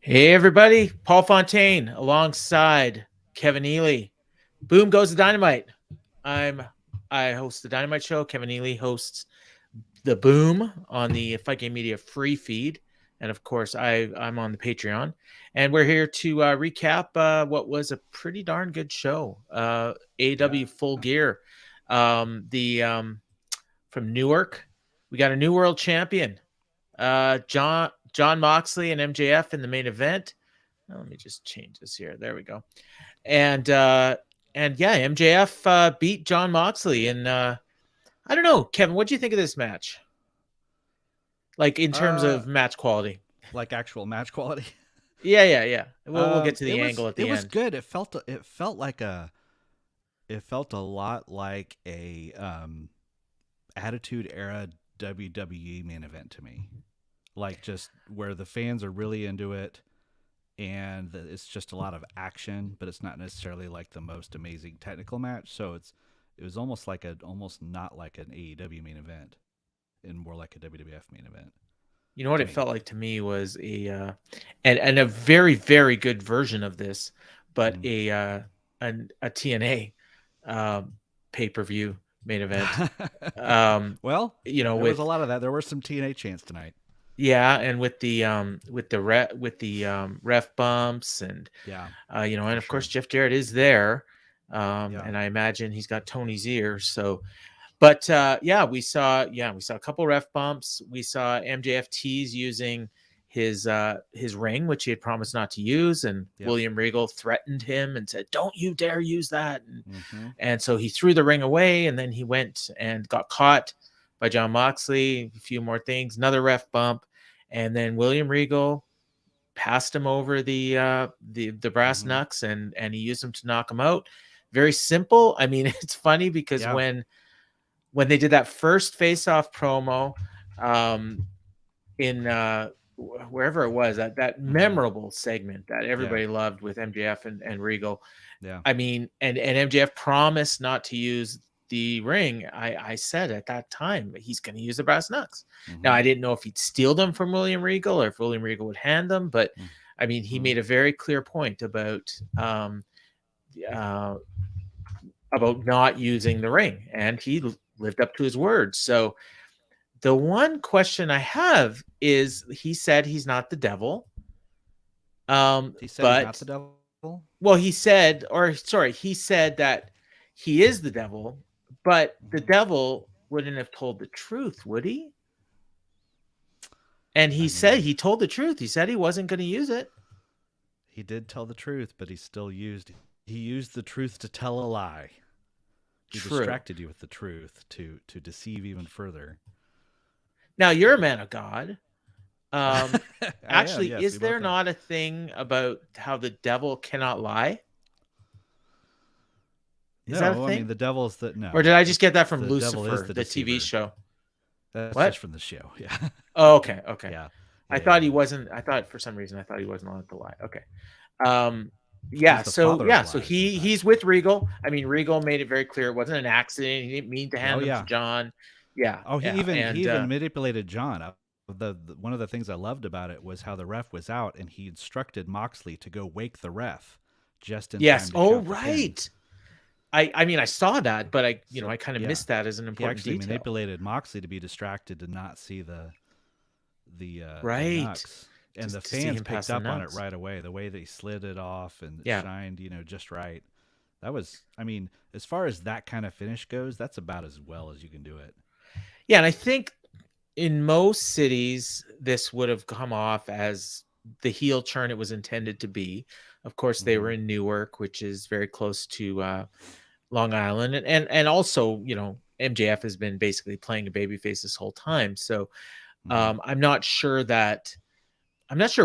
Hey everybody, Paul Fontaine alongside Kevin Ely. Boom goes the Dynamite. I host the Dynamite Show. Kevin Ely hosts the Boom on the Fight Game Media free feed, and of course I'm on the Patreon. And we're here to recap what was a pretty darn good show. AEW Full Gear. From Newark, we got a new world champion. Jon Moxley and MJF in the main event. Let me just change this here. There we go. And yeah, MJF beat Jon Moxley. And I don't know, Kevin, what do you think of this match? Like in terms of match quality, like actual match quality. Yeah. We'll get to the angle at the end. It was good. It felt a lot like a Attitude Era WWE main event to me. Like just where the fans are really into it, and it's just a lot of action, but it's not necessarily like the most amazing technical match. So it was almost not like an AEW main event, and more like a WWF main event. You know what it felt like to me was a very, very good version of this, but a TNA pay-per-view main event. Well, there was a lot of that. There were some TNA chants tonight. Yeah, and with the ref bumps and and of course Jeff Jarrett is there, and I imagine he's got Tony's ear. So, but we saw a couple ref bumps. We saw MJF tease using his ring, which he had promised not to use, and William Regal threatened him and said, "Don't you dare use that!" And so he threw the ring away, and then he went and got caught by Jon Moxley. A few more things, another ref bump. And then William Regal passed him over the brass knucks, and he used them to knock him out. Very simple. I mean, it's funny because when they did that first face-off promo, in wherever it was, that memorable segment that everybody loved with MJF and Regal. Yeah. I mean, and MJF promised not to use the ring. I said at that time he's going to use the brass knucks. Now I didn't know if he'd steal them from William Regal or if William Regal would hand them, but I mean he made a very clear point about not using the ring, and he lived up to his word. So the one question I have is, he said he's not the devil. He said he's not the devil? Well, he said that he is the devil. But the devil wouldn't have told the truth, would he? And he told the truth. He said he wasn't going to use it. He did tell the truth, but he used the truth to tell a lie. He distracted you with the truth to deceive even further. Now, you're a man of God. Actually, is there not a thing about how the devil cannot lie? Is that a thing? I mean, the devil's no. Or did I just get that from Lucifer, the TV show? That's just from the show, yeah. Oh, okay. Yeah. I thought he wasn't. I thought for some reason he wasn't allowed to lie. Okay. So he's with Regal. I mean, Regal made it very clear it wasn't an accident. He didn't mean to hand them to John. Yeah. Oh, he even manipulated John. One of the things I loved about it was how the ref was out, and he instructed Moxley to go wake the ref just in time to oh, right. I mean, I saw that, but I kind of missed that as an important detail. He actually manipulated Moxley to be distracted to not see the right. Knocks. And the fans picked up on it right away. The way they slid it off and shined, just right. That was, I mean, as far as that kind of finish goes, that's about as well as you can do it. Yeah, and I think in most cities, this would have come off as the heel turn it was intended to be. Of course, they were in Newark, which is very close to Long Island, and also, MJF has been basically playing a babyface this whole time. So I'm not sure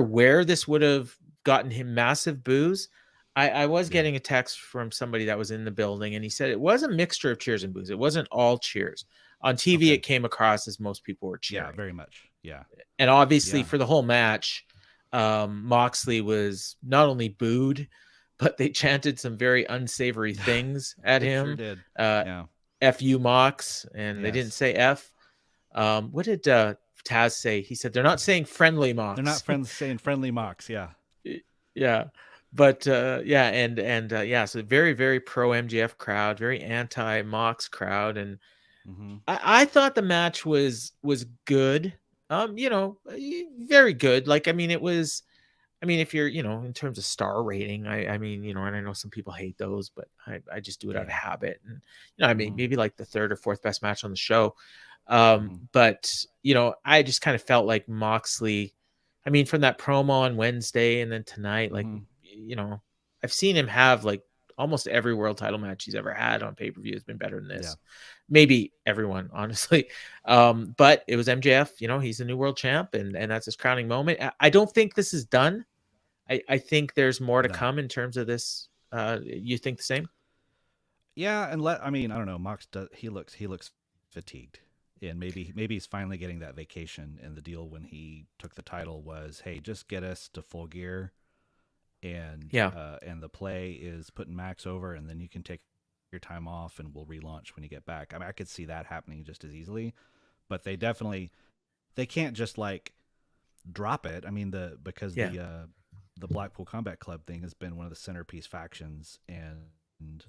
where this would have gotten him massive boos. I was getting a text from somebody that was in the building, and he said it was a mixture of cheers and boos. It wasn't all cheers. On TV, it came across as most people were cheering. Yeah, very much. Yeah. And obviously for the whole match, Moxley was not only booed, but they chanted some very unsavory things at him. Sure did. F you, Mox, and they didn't say F. What did Taz say? He said they're not saying friendly Mox. They're not saying friendly Mox. Yeah. Yeah. But yeah, and yeah, so very, very pro MGF crowd, very anti Mox crowd. And Hmm. I thought the match was good. Very good. Like, I mean, it was, I mean, if you're, in terms of star rating, I mean, and I know some people hate those, but I just do it out of Yeah. habit. And, I mean, Hmm. maybe like the third or fourth best match on the show. Hmm. But, I just kind of felt like Moxley, I mean, from that promo on Wednesday and then tonight, like, Hmm. you know, I've seen him have like almost every world title match he's ever had on pay-per-view has been better than Yeah. this. Maybe everyone, honestly. But it was MJF, he's the new world champ, and that's his crowning moment. I don't think this is done. I think there's more to No. come in terms of this. You think the same? Yeah, and I mean, I don't know. Mox does. He looks fatigued, and maybe he's finally getting that vacation. And the deal when he took the title was, hey, just get us to Full Gear, Yeah, and the play is putting Max over, and then you can take your time off, and we'll relaunch when you get back. I mean, I could see that happening just as easily, but they can't just like drop it. I mean, because yeah. the Blackpool Combat Club thing has been one of the centerpiece factions, and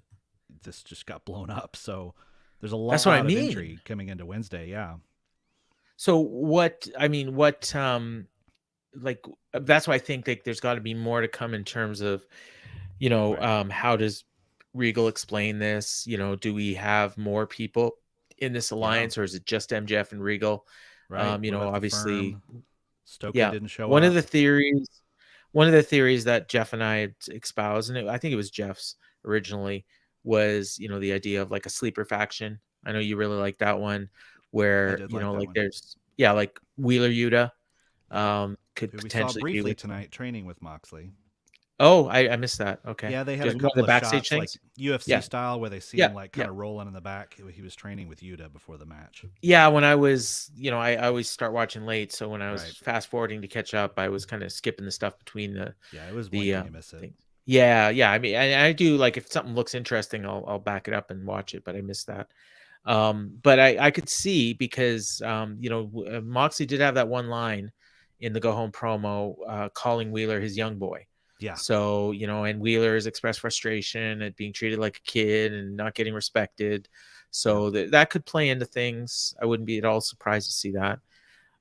this just got blown up. So there's a That's what I lot of mean. intrigue coming into Wednesday. Yeah. So what? I mean, what? Like that's why I think like there's got to be more to come in terms of Right. how does Regal explain this? Do we have more people in this Yeah. alliance, or is it just MJF and Regal? Right. What about the Obviously, firm? Stokely yeah. didn't show One of the up. theories, one of the theories that Jeff and I had espoused, and I think it was Jeff's originally, was the idea of like a sleeper faction. I know you really like that one, I where did like that like one. there's like Wheeler Yuta, Yep. could Who we saw potentially be briefly with. tonight training with Moxley. Oh, I missed that. Okay, Yeah, they had a just one of couple the of backstage shots like things. UFC Yeah, style where they see yeah, him like yeah. kind of rolling in the back. He was training with Yuta before the match. Yeah, when I was, I always start watching late, so when I was Right. fast forwarding to catch up, I was kind of skipping the stuff between Yeah, it was one the thing to miss it. things. Yeah, yeah. I mean, I do like if something looks interesting, I'll back it up and watch it, but I missed that. But I could see because Moxley did have that one line in the go home promo, calling Wheeler his young boy. Yeah. So, and Wheeler has expressed frustration at being treated like a kid and not getting respected. Yep. So that could play into things. I wouldn't be at all surprised to see that.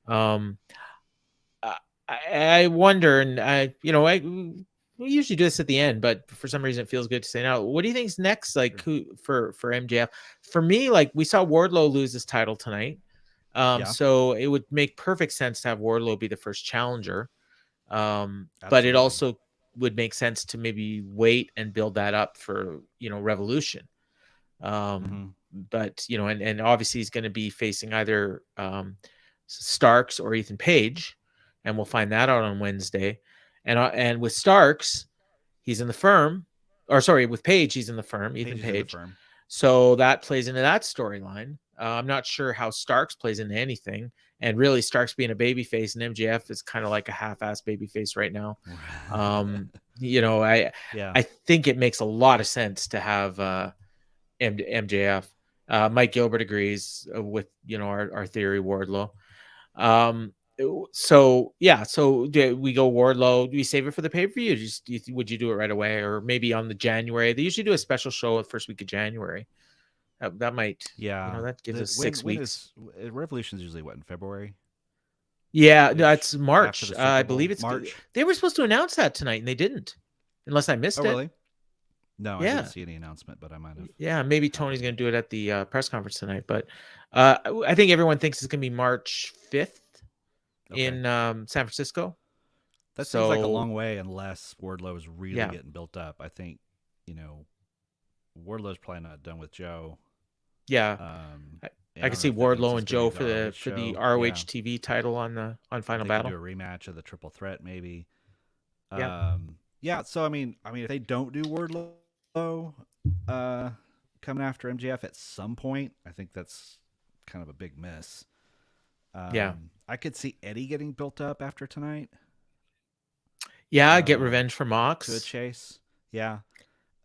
Um, I, I wonder, and we usually do this at the end, but for some reason it feels good to say now. What do you think's next? Like Sure. who for MJF? For me, like we saw Wardlow lose his title tonight. Yeah. So it would make perfect sense to have Wardlow be the first challenger. But it Absolutely. also would make sense to maybe wait and build that up for Revolution. Um, Hmm. but and obviously he's going to be facing either Starks or Ethan Page, and we'll find that out on Wednesday. And with Starks, he's in the firm, or sorry, with Page, he's in the firm, Ethan Paige is in the Page. firm. So that plays into that storyline. I'm not sure how Starks plays into anything. And really, Starks being a babyface and MJF is kind of like a half-ass babyface right now. Um, Yeah. I think it makes a lot of sense to have MJF. Mike Gilbert agrees with our theory, Wardlow. Um, so yeah, so do we go Wardlow? Do we save it for the pay per view? Would you do it right away, or maybe on the January? They usually do a special show the first week of January. That might, Yeah. that gives The us 6 weeks. is Revolution's usually what, in February Yeah, that's ish after March. the I Super believe Bowl? it's. March. They were supposed to announce that tonight, and they didn't, unless I Oh missed it. really? No, I didn't Yeah, see any announcement, but I might have yeah. Maybe had Tony's to. going to do it at the press conference tonight, but I think everyone thinks it's going to be March 5th Okay. in San Francisco. That seems like a So long way unless Wardlow is really yeah, getting built up. I think, you know, Wardlow's probably not done with Joe. yeah. Um, I, and I I could don't know see if that means Wardlow he's and going to Joe do the ROH for the show. Yeah. ROH TV title on Or Final they could do Battle. a rematch of the triple threat maybe. Yeah, Yeah, so I mean if they don't do Wardlow uh coming after MJF at some point, I think that's kind of a big miss. yeah, I could see Eddie getting built up after tonight. yeah. Get Uh revenge for to a Mox. chase. Yeah.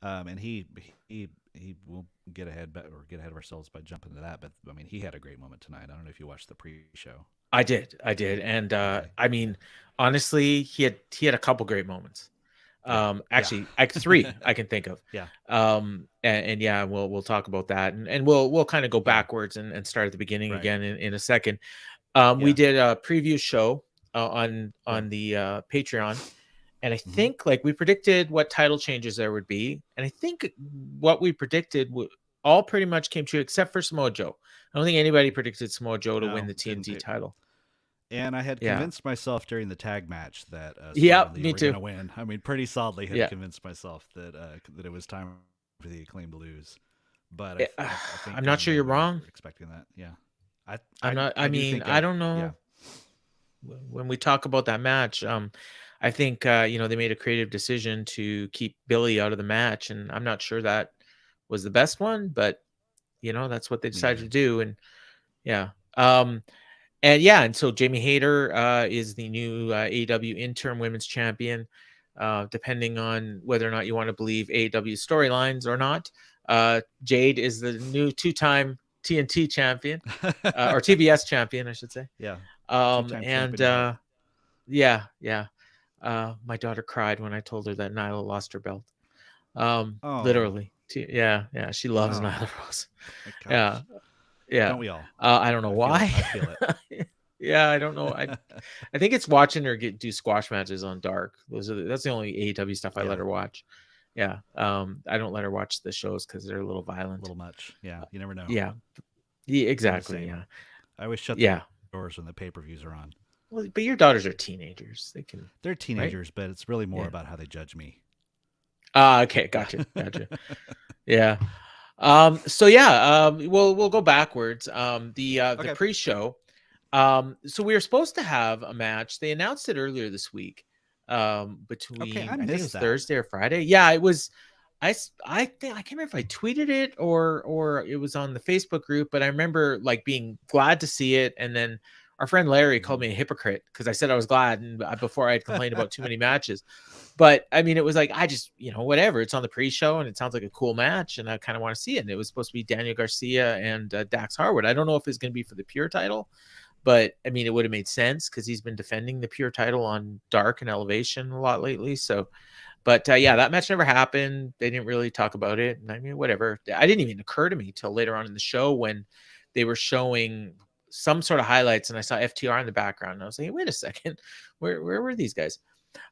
And he will get ahead of ourselves by jumping to that, but I mean he had a great moment tonight. I don't know if you watched the pre-show. I did, and Okay. I Yeah. mean, honestly, he had a couple great moments. Yeah. Yeah. Actually, three I can think of. Yeah. And yeah, we'll talk about that, and we'll kind of go Yeah. backwards and start at the beginning Right. again in a second. We Yeah. did a preview show Yeah. on the Patreon, and I Hmm. think like we predicted what title changes there would be, and I think what we predicted all pretty much came true except for Samoa Joe. I don't think anybody predicted Samoa Joe to win No, the didn't TNT pay. title. And I had Yeah. convinced myself during the tag match that Swerve Yep, and Lee me were going too. to win. I mean, pretty solidly had Yeah. convinced myself that it was time for the Acclaim to lose. But I think I'm not sure they you're were wrong. expecting that. Yeah. I I'm not. I I do mean, think I that. don't Yeah. know. When we talk about that match, I think they made a creative decision to keep Billy out of the match, and I'm not sure that was the best one, but that's what they Me decided either. to do, and yeah. And so Jamie Hayter is the new AEW interim women's champion. Depending on whether or not you want to believe AEW storylines or not, Jade is the new two-time TNT champion, or TBS champion, I should say. Yeah. Two-time And champion of it. yeah, yeah. My daughter cried when I told her that Nyla lost her belt. Oh. Literally. Yeah, yeah. She loves Oh. Nyla Rose. My Yeah, gosh. yeah. Don't we all? I don't know I feel it. why. I feel it. Yeah, I don't know. I think it's watching her do squash matches on Dark. That's the only AEW stuff I let Yeah. her watch. Yeah. I don't let her watch the shows because they're a little A violent. little much. Yeah. You never know. Yeah. Yeah, I'm the exactly. same. Yeah. I always shut the Yeah. doors when the pay-per-views are on. Well, but your daughters are teenagers. They can, They're right? teenagers, but it's really more Yeah. about how they judge me. Okay. Yeah. Gotcha. Gotcha. Yeah. So yeah, we'll go backwards. The Okay. pre-show. So we were supposed to have a match. They announced it earlier this week. Okay, I Between I think it missed was that. Thursday or Friday. Yeah, it was. I think I can't remember if I tweeted it or it was on the Facebook group, but I remember like being glad to see it, and then our friend Larry called me a hypocrite because I said I was glad, and before I had complained about too many matches. But I mean, it was like I just whatever. It's on the pre-show, and it sounds like a cool match, and I kind of want to see it. And it was supposed to be Daniel Garcia and Dax Harwood. I don't know if it's going to be for the pure title, but I mean, it would have made sense because he's been defending the pure title on Dark and Elevation a lot lately. So, but yeah, that match never happened. They didn't really talk about it. And I mean, whatever. I didn't even occur to me till later on in the show when they were showing some sort of highlights, and I saw FTR in the background. And I was like, wait a second, where were these guys?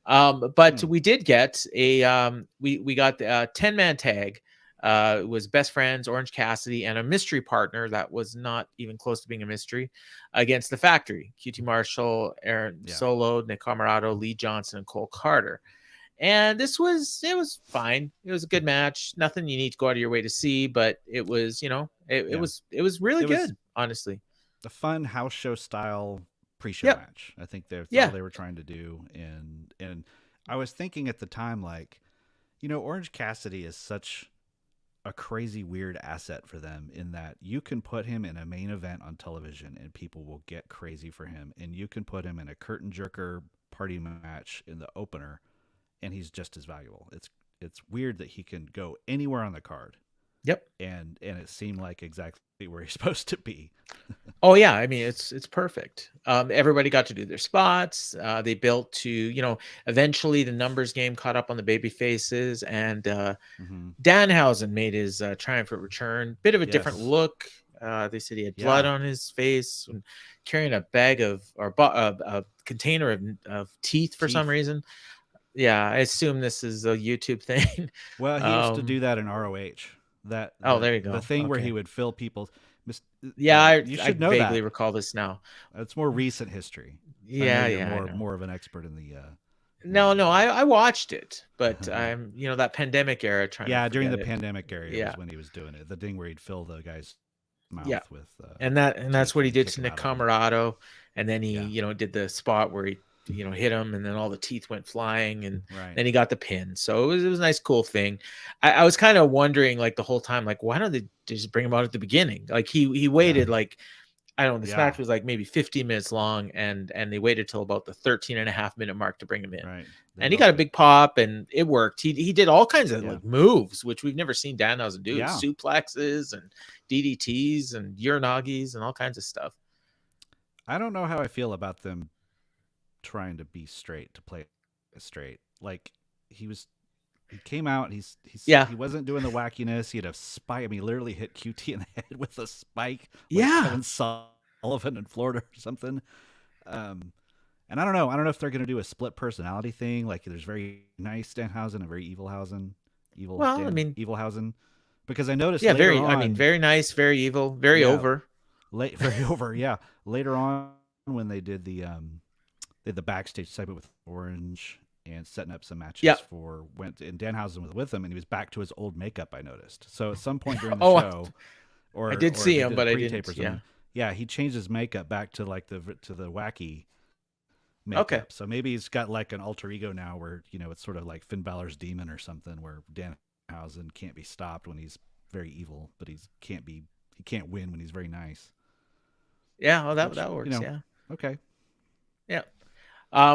But we did get we got a 10-man tag. It was Best Friends, Orange Cassidy, and a mystery partner that was not even close to being a mystery against the Factory: QT Marshall, Aaron Solo, Nick Camarado, Lee Johnson, and Cole Carter. And it was fine. It was a good match. Nothing you need to go out of your way to see, but it was it was really It was good, honestly. a fun house show style pre-show Yep. match. I think that's Yeah. all they were trying to do. And I was thinking at the time, like, Orange Cassidy is such a crazy weird asset for them in that you can put him in a main event on television and people will get crazy for him, and you can put him in a curtain jerker party match in the opener and he's just as valuable. It's weird that he can go anywhere on the card. Yep. And it seemed like exactly where he's supposed to be. Oh yeah, I mean it's perfect. Everybody got to do their spots. They built to eventually the numbers game caught up on the baby faces, and Danhausen made his triumphant return. Bit of a different look. They said he had blood on his face and carrying a bag of a container of teeth for some reason. Yeah, I assume this is a YouTube thing. Well, he used to do that in ROH. There you go. The thing where he would fill people's. Yeah, you I should know vaguely that. recall this now. It's more recent history. Yeah, you're more of an expert in the. No, I watched it, but I'm that pandemic era trying. Yeah, to during the it. pandemic era was when he was doing it. The thing where he'd fill the guy's mouth with. And that's what he did to Nick Camarado, and then he did the spot where he hit him, and then all the teeth went flying, and then he got the pin. So it was a nice, cool thing. I was kind of wondering like the whole time, like why don't they just bring him out at the beginning? Like he waited like. I don't know. This match was like maybe 15 minutes long, and they waited till about the 13.5-minute mark to bring him in. Right. And he got a big pop, and it worked. He did all kinds of like moves, which we've never seen Danhausen do. Suplexes and DDTs and Uranagis and all kinds of stuff. I don't know how I feel about them trying to be straight, to play straight. Like, he came out. Yeah. He wasn't doing the wackiness. He had a spike. I mean, he literally hit QT in the head with a spike, like Yeah. Kevin Sullivan in Florida or something. And I don't know. I don't know if they're going to do a split personality thing. Like there's very nice Danhausen and very Well, I mean, Evil Hausen. Because I noticed yeah, later I mean, on, very nice, very evil, very yeah, over. very over, yeah. Later on, when they did the backstage segment with Orange and setting up some matches Yeah. and Danhausen was with him, and he was back to his old makeup. I noticed. So at some point during the Oh, show, I or did or see they him, did a but I pre-tape or didn't. Yeah. something. Yeah, he changed his makeup back to like to the wacky Okay. makeup. So maybe he's got like an alter ego now where, it's sort of like Finn Balor's demon or something where Danhausen can't be stopped when he's very evil, but he can't win when he's very nice. Yeah. Oh, Which, that works. Yeah. okay. Yeah.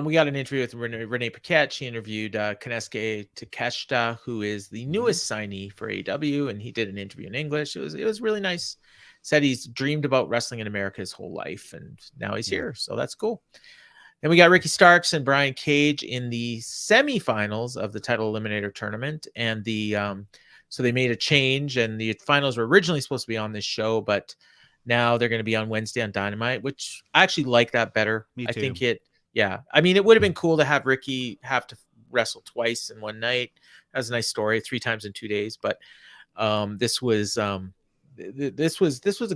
We got an interview with Renee Paquette. She interviewed Konosuke Takeshita, who is the newest signee for AEW, and he did an interview in English. It was really nice. Said he's dreamed about wrestling in America his whole life, and now he's here, so that's cool. Then we got Ricky Starks and Brian Cage in the semifinals of the Title Eliminator tournament, and so they made a change, and the finals were originally supposed to be on this show, but now they're going to be on Wednesday on Dynamite, which I actually like that better. Me I too. think yeah. I mean, it would have been cool to have Ricky have to wrestle twice in one night. That was a nice story, 3 times in 2 days, but this was a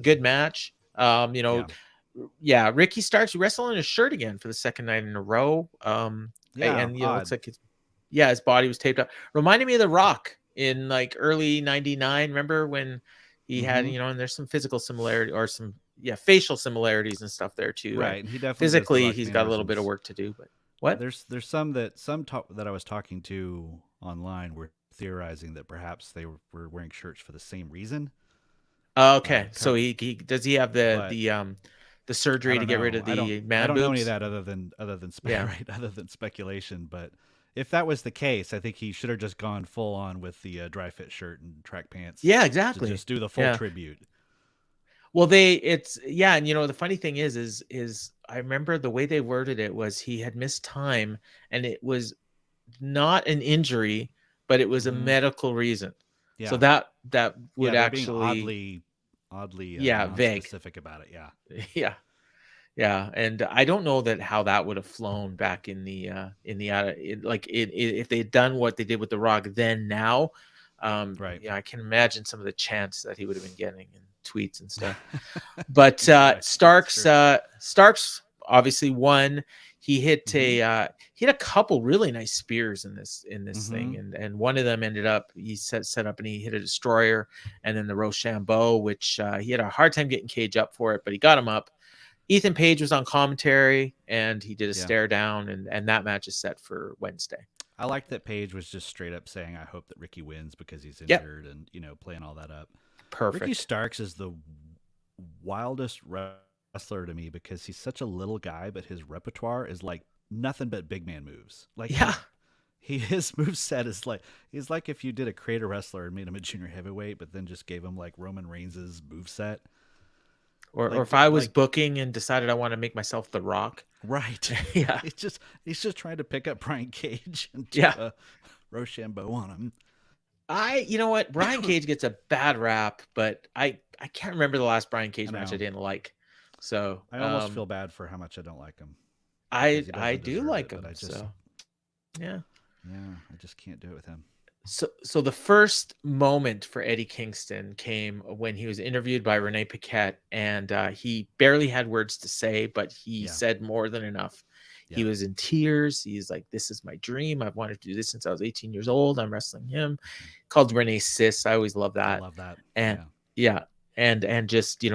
good match. Ricky Starks wrestling in a shirt again for the second night in a row. And it looks like his body was taped up. Reminded me of The Rock in like early '99. Remember when he had, and there's some physical similarity or some facial similarities and stuff there too. Right, and he definitely physically he's got a little bit of work to do. But what? There's some that I was talking to online were theorizing that perhaps they were wearing shirts for the same reason. Okay, so he does he have the surgery to get rid of the man I don't boobs? know any of that other than speculation. But if that was the case, I think he should have just gone full on with the dry fit shirt and track pants. Yeah, exactly. To just do the full tribute. Well, and the funny thing is I remember the way they worded it was he had missed time, and it was not an injury, but it was a medical reason. Yeah. So that would actually oddly vague, specific about it. Yeah. Yeah, and I don't know how that would have flown back in the if they had done what they did with The Rock then now. Right. Yeah, I can imagine some of the chants that he would have been getting and tweets and stuff. But Starks obviously won. He hit a couple really nice spears in this thing, and one of them ended up he set up and he hit a destroyer, and then the Rochambeau, which he had a hard time getting Cage up for it, but he got him up. Ethan Page was on commentary, and he did a stare down, and that match is set for Wednesday. I like that Page was just straight up saying, "I hope that Ricky wins because he's injured," and playing all that up. Perfect. Ricky Starks is the wildest wrestler to me because he's such a little guy, but his repertoire is like nothing but big man moves. Like his moveset is like he's like if you did a creator wrestler and made him a junior heavyweight, but then just gave him like Roman Reigns' moveset. Or if I was booking and decided I want to make myself The Rock. Right. Yeah. He's just trying to pick up Brian Cage and do a Rochambeau on him. You know what? Brian Cage gets a bad rap, but I can't remember the last Brian Cage match I didn't like. So I almost feel bad for how much I don't like him. I do like him. Yeah, I just can't do it with him. So the first moment for Eddie Kingston came when he was interviewed by Renee Paquette, and he barely had words to say, but he said more than enough. Yeah. He was in tears. He's like, "This is my dream. I've wanted to do this since I was 18 years old. I'm wrestling him." Called Renee sis. I always love that. I love that. And and just he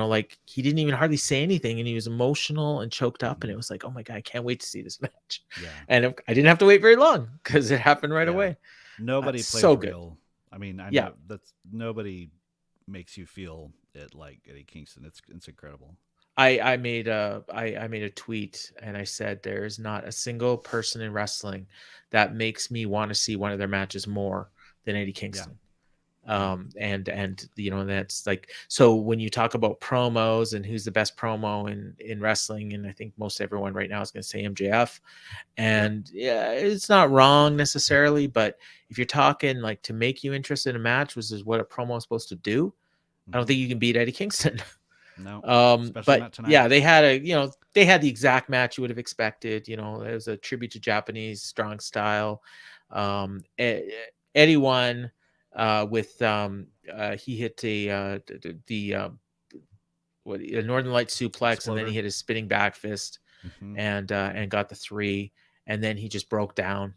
didn't even hardly say anything, and he was emotional and choked up, and it was like, oh my God, I can't wait to see this match. Yeah. And I didn't have to wait very long because it happened right away. Nobody plays so real. Good. I mean, I know that's nobody makes you feel it like Eddie Kingston. It's incredible. I made a tweet and I said there is not a single person in wrestling that makes me want to see one of their matches more than Eddie Kingston. And you know, that's like, so when you talk about promos and who's the best promo in wrestling, and I think most everyone right now is going to say MJF, and yeah, it's not wrong necessarily, but if you're talking like to make you interested in a match, which is what a promo is supposed to do, I don't think you can beat Eddie Kingston. No, especially But not tonight. yeah, they had the exact match you would have expected. You know, it was a tribute to Japanese strong style. Eddie won with he hit the what, a Northern Light suplex, Exploder. and then he hit his spinning back fist, and got the 3, and then he just broke down.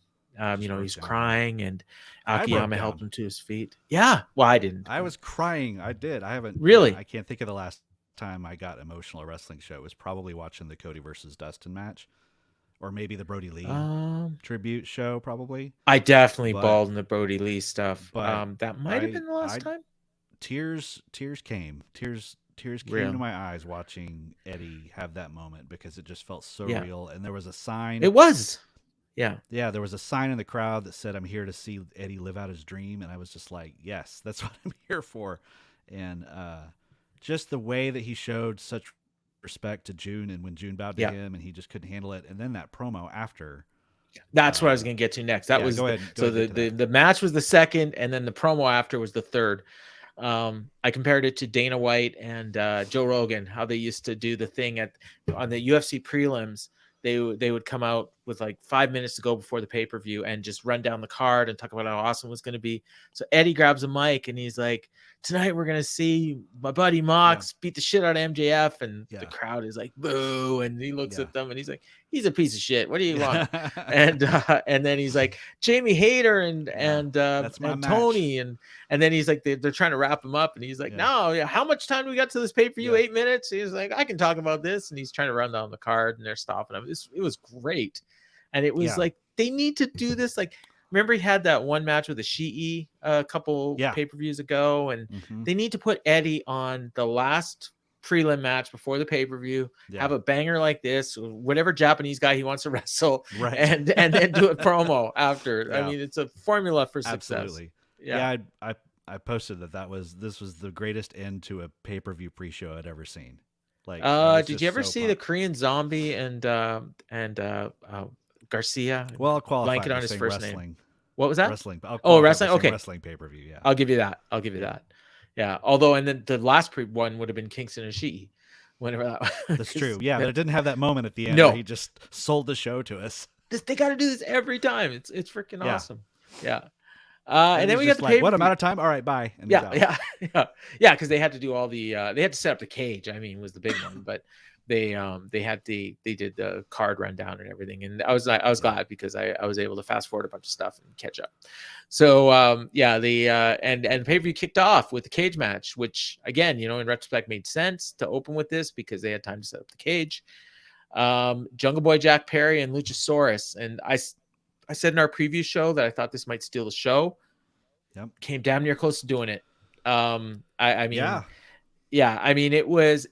You know, he's crying, and Akiyama helped him to his feet. Yeah, well, I didn't. I was crying. I did. I haven't Really. I can't think of the last time I got emotional at a wrestling show. It was probably watching the Cody versus Dustin match, or maybe the Brody Lee tribute show. Probably. I definitely bawled in the Brody Lee stuff. But that might have been the last time. Tears came. Tears came to my eyes watching Eddie have that moment, because it just felt so real. And there was a sign. It was. Yeah. Yeah, there was a sign in the crowd that said, "I'm here to see Eddie live out his dream." And I was just like, yes, that's what I'm here for. And just the way that he showed such respect to June, and when June bowed to him and he just couldn't handle it. And then that promo after. That's what I was going to get to next. That was the match was the second, and then the promo after was the third. I compared it to Dana White and Joe Rogan, how they used to do the thing on the UFC prelims. They would come out with like 5 minutes to go before the pay-per-view and just run down the card and talk about how awesome it was going to be. So Eddie grabs a mic and he's like, "Tonight we're going to see my buddy Mox beat the shit out of MJF." And the crowd is like, "Boo." And he looks at them and he's like, "He's a piece of shit. What do you want?" and then he's like, "Jamie Hayter and Tony." And then he's like, they're trying to wrap him up. And he's like, "No, how much time do we got to this pay-per-view? 8 minutes." He's like, "I can talk about this." And he's trying to run down the card and they're stopping him. It was great. And it was like, they need to do this. Like, remember he had that one match with the Shi'i a couple pay-per-views ago, and they need to put Eddie on the last prelim match before the pay-per-view, have a banger like this, whatever Japanese guy he wants to wrestle, and then do a promo after. I mean, it's a formula for success. Absolutely. I posted this was the greatest end to a pay-per-view pre-show I'd ever seen. Like, did you ever see the Korean Zombie and Garcia? Well, I'll qualify blanket on his first wrestling. name. What was that? Wrestling. Wrestling. Okay. Wrestling pay-per-view. Yeah. I'll give you that. Yeah. Although, and then the last one would have been Kingston and Shi'i. Whenever that. That's true. Yeah, but it didn't have that moment at the end where he just sold the show to us. They got to do this every time. It's freaking awesome. Yeah. And then we got the like, what, I'm out of time? All right, bye. And because they had to do all the they had to set up the cage. I mean, was the big one, but they did the card rundown and everything, and I was glad because I was able to fast forward a bunch of stuff and catch up. So and pay-per-view kicked off with the cage match, which again, you know, in retrospect made sense to open with this because they had time to set up the cage. Jungle Boy Jack Perry and Luchasaurus, and I said in our preview show that I thought this might steal the show. Yep. Came damn near close to doing it. I mean, it was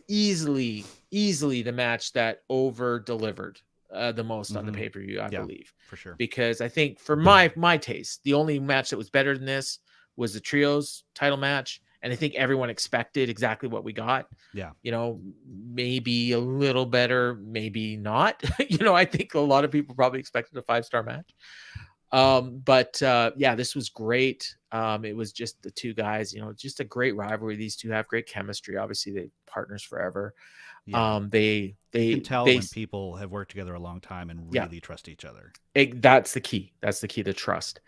easily the match that over delivered the most on the pay-per-view, I believe, for sure. Because I think for my taste, the only match that was better than this was the trios title match. And I think everyone expected exactly what we got. Yeah. You know, maybe a little better, maybe not. You know, I think a lot of people probably expected a 5-star match. But this was great. It was just the two guys, you know, just a great rivalry. These two have great chemistry. Obviously, they're partners forever. Yeah. They can tell when people have worked together a long time and really trust each other. That's the key. That's the key to trust.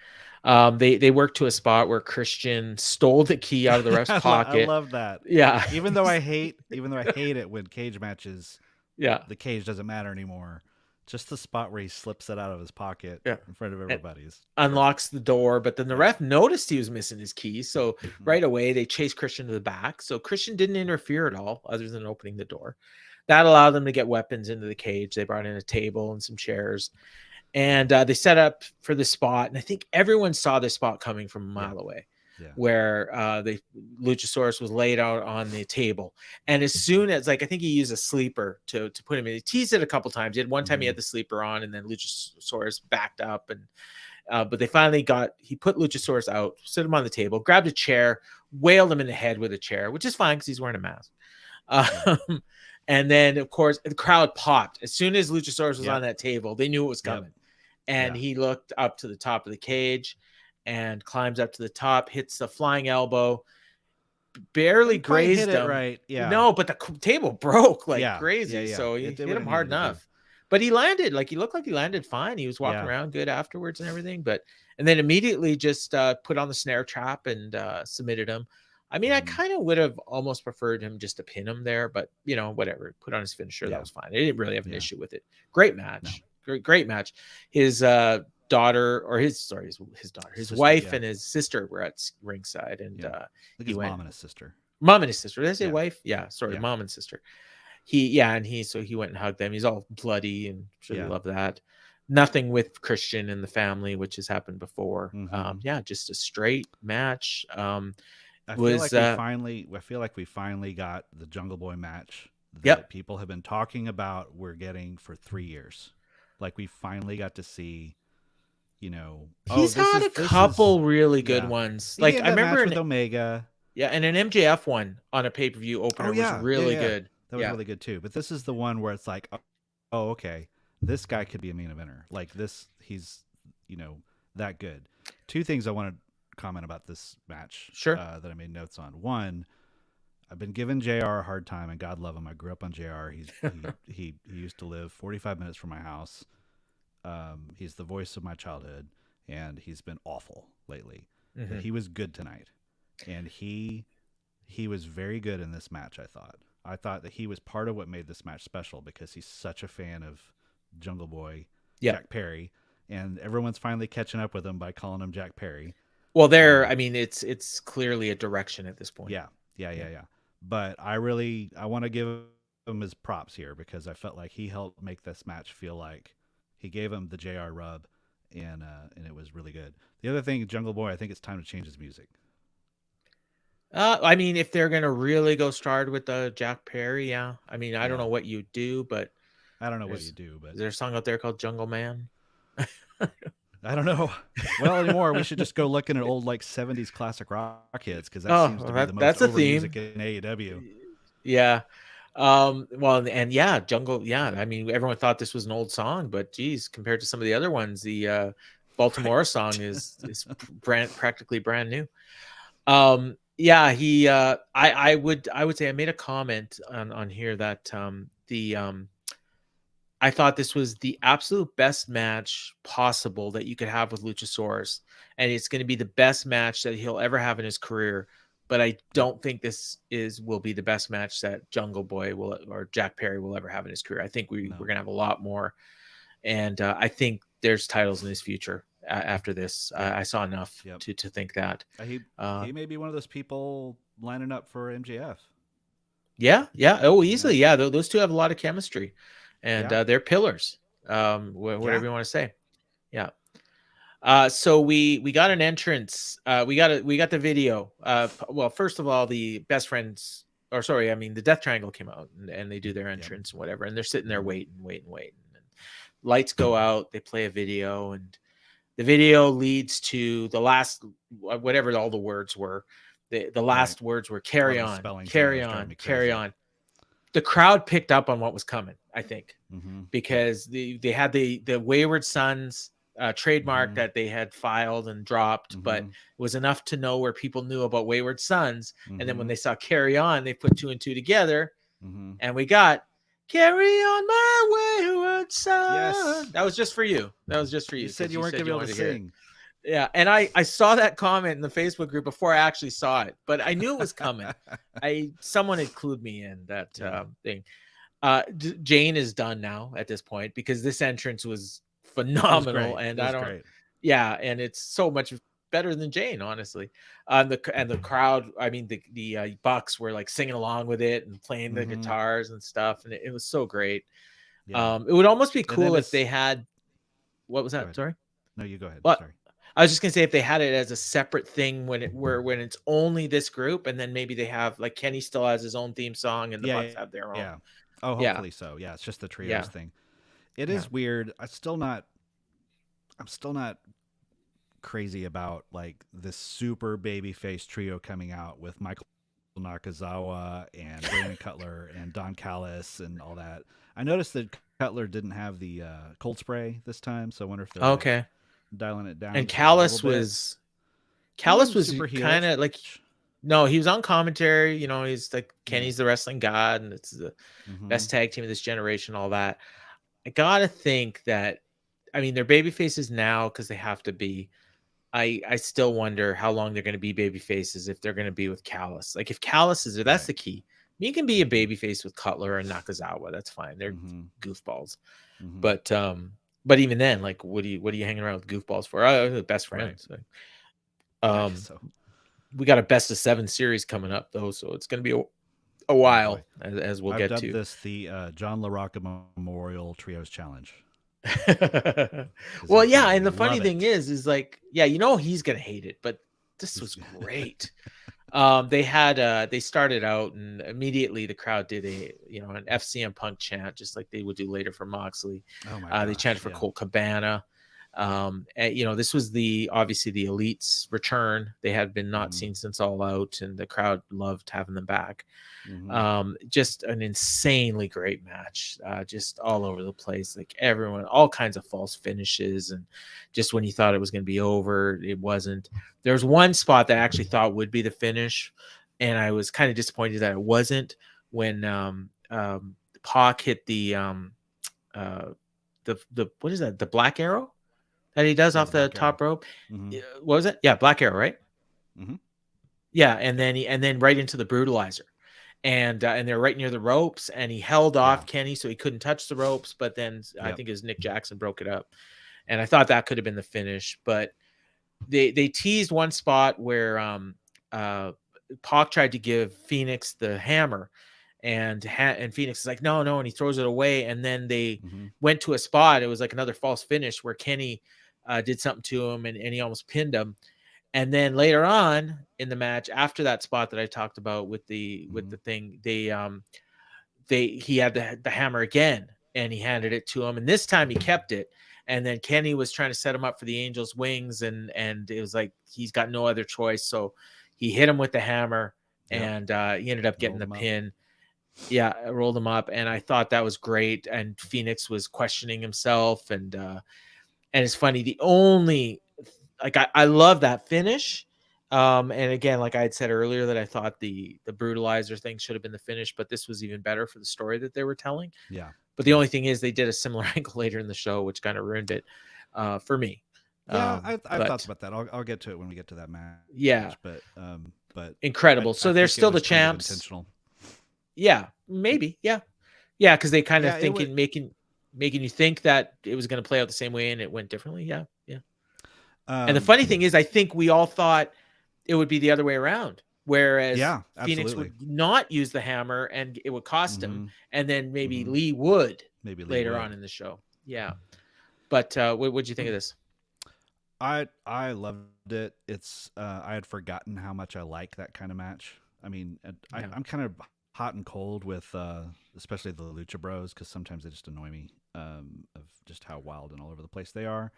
They worked to a spot where Christian stole the key out of the ref's pocket. I love that. Yeah. Even though I hate it when cage matches, the cage doesn't matter anymore. Just the spot where he slips it out of his pocket in front of everybody's. Unlocks the door, but then the ref noticed he was missing his key. So right away, they chased Christian to the back. So Christian didn't interfere at all other than opening the door. That allowed them to get weapons into the cage. They brought in a table and some chairs. And they set up for the spot. And I think everyone saw this spot coming from a mile away. Where Luchasaurus was laid out on the table, and as soon as I think he used a sleeper to put him in. He teased it a couple times. He had one time he had the sleeper on, and then Luchasaurus backed up, But they finally he put Luchasaurus out, set him on the table, grabbed a chair, wailed him in the head with a chair, which is fine because he's wearing a mask. And then, of course, the crowd popped. As soon as Luchasaurus was on that table, they knew it was coming. And he looked up to the top of the cage and climbs up to the top, hits the flying elbow, barely grazed him. Right. Yeah. No, but the table broke like crazy. Yeah. So he hit him hard enough. But he landed, he looked like he landed fine. He was walking around good afterwards and everything. And then immediately just put on the snare trap and submitted him. I mean, I kind of would have almost preferred him just to pin him there, but whatever. Put on his finisher, that was fine. I didn't really have an issue with it. Great match, great match. His daughter, or his daughter, his wife, and his sister were at ringside, and he went. Mom and his sister. Did I say wife? Yeah, sorry, mom and sister. He went and hugged them. He's all bloody, and sure they love that. Nothing with Christian and the family, which has happened before. Just a straight match. I feel like we finally got the Jungle Boy match that people have been talking about. We're getting for 3 years. Like we finally got to see. He's had a couple really good ones. Like I remember with Omega. Yeah, and an MJF one on a pay-per-view opener was really good. That was really good too. But this is the one where it's like, oh, okay, this guy could be a main eventer. Like this, he's that good. Two things I want to comment about this match that I made notes on. One, I've been giving JR a hard time, and God love him, I grew up on JR. He used to live 45 minutes from my house. He's the voice of my childhood, and he's been awful lately. But he was good tonight, and he was very good in this match. I thought that he was part of what made this match special because he's such a fan of Jungle Boy Jack Perry, and everyone's finally catching up with him by calling him Jack Perry. Well, I mean, it's clearly a direction at this point. Yeah. But I want to give him his props here because I felt like he helped make this match feel like he gave him the JR rub, and it was really good. The other thing, Jungle Boy, I think it's time to change his music. I mean, if they're gonna really go start with the Jack Perry, I mean, I don't know what you do, but is there a song out there called Jungle Man? I don't know. Well, anymore, we should just go looking at old 70s classic rock hits because that seems to be the most over music in AEW. Yeah. Jungle. Yeah. I mean, everyone thought this was an old song, but geez, compared to some of the other ones, the Baltimore song is practically brand new. I would say I made a comment on here that I thought this was the absolute best match possible that you could have with Luchasaurus, and it's going to be the best match that he'll ever have in his career. But I don't think this will be the best match that Jungle Boy or Jack Perry will ever have in his career. I think we're going to have a lot more, and I think there's titles in his future after this. I saw enough to think that he may be one of those people lining up for MJF. Yeah. Oh, easily. Yeah, those two have a lot of chemistry. And they're pillars, whatever you want to say. Yeah. So we got an entrance. We got the video. Well, first of all, the best friends, the Death Triangle came out and they do their entrance and whatever, and they're sitting there waiting. And lights go out. They play a video, and the video leads to the last, whatever all the words were. The last words were carry on, carry on, carry on. The crowd picked up on what was coming, I think, because they had the Wayward Sons trademark that they had filed and dropped, but it was enough to know where people knew about Wayward Sons. And then when they saw Carry On, they put two and two together, and we got Carry On My Wayward Son. Yes. That was just for you. You said you weren't going to be able to sing. Yeah, and I saw that comment in the Facebook group before I actually saw it, but I knew it was coming. Someone had clued me in that thing. Jane is done now at this point because this entrance was phenomenal, and and it's so much better than Jane, honestly. The crowd, I mean, the Bucks were singing along with it and playing the guitars and stuff, and it was so great. Yeah. It would almost be cool if they had. What was that? Sorry. No, you go ahead. Well, sorry. I was just gonna say if they had it as a separate thing when it's only this group, and then maybe they have Kenny still has his own theme song and the Bucks have their own. Yeah. Oh, hopefully so. Yeah, it's just the trios thing. It is weird. I'm still not crazy about like this super babyface trio coming out with Michael Nakazawa and Brandon Cutler and Don Callis and all that. I noticed that Cutler didn't have the cold spray this time, so I wonder if they're like Okay. dialing it down And just a little Callis bit. was He Callis wasn't was super kind heelish. of like, no, he was on commentary. You know, he's like Yeah. Kenny's the wrestling god, and it's the Mm-hmm. best tag team of this generation. All that. I gotta think that. I mean, they're baby faces now because they have to be. I still wonder how long they're going to be baby faces if they're going to be with Callis. Like if Callis is there, that's Right. the key. You can be a baby face with Cutler and Nakazawa. That's fine. They're Mm-hmm. goofballs. Mm-hmm. But even then, like, what are you hanging around with goofballs for? Oh, they're best friends. Right. Like, I guess so. we got a best of 7 series coming up though, so it's going to be a Oh, while boy. as we'll I've get dubbed to. this the John LaRocca Memorial Trios Challenge. Well, he's yeah, gonna and the funny love thing it. is like, yeah, you know he's gonna hate it, but this was great. They started out and immediately the crowd did an FCM Punk chant, just like they would do later for Moxley. Oh my gosh. They chanted for yeah. Colt Cabana. This was obviously the Elite's return. They had been not seen since All Out, and the crowd loved having them back. Mm-hmm. Just an insanely great match, just all over the place, like everyone, all kinds of false finishes, and just when you thought it was going to be over, it wasn't. There's one spot that I actually thought would be the finish, and I was kind of disappointed that it wasn't, when Pac hit the what is that, the black arrow that he does off the top rope. Mm-hmm. What was it? Yeah, black arrow, right? Mm-hmm. Yeah, and then right into the brutalizer. And they're right near the ropes, and he held off Kenny so he couldn't touch the ropes, but then I think it was Nick Jackson broke it up, and I thought that could have been the finish, but they teased one spot where Pac tried to give Phoenix the hammer, and Phoenix is like, no, and he throws it away, and then they went to a spot. It was like another false finish where Kenny did something to him, and he almost pinned him. And then later on in the match, after that spot that I talked about with the thing, he had the hammer again, and he handed it to him, and this time he kept it. And then Kenny was trying to set him up for the Angel's wings, and it was like he's got no other choice, so he hit him with the hammer, and he ended up getting the pin. Yeah, I rolled him up, and I thought that was great. And Phoenix was questioning himself, and it's funny. The only I love that finish. And again, like I had said earlier, that I thought the brutalizer thing should have been the finish, but this was even better for the story that they were telling. Yeah. But the only thing is they did a similar angle later in the show, which kind of ruined it for me. Yeah, I thought about that. I'll get to it when we get to that match. Yeah. But incredible. So they're still the champs. Intentional. Yeah, maybe. Yeah. Yeah, because they kind of making you think that it was going to play out the same way, and it went differently. Yeah. Yeah. And the funny thing is, I think we all thought it would be the other way around, whereas Phoenix would not use the hammer and it would cost him, and then maybe Lee would later on in the show. Yeah. But what'd you think of this? I loved it. It's I had forgotten how much I like that kind of match. I mean, I'm kind of hot and cold with especially the Lucha Bros, because sometimes they just annoy me of just how wild and all over the place they are.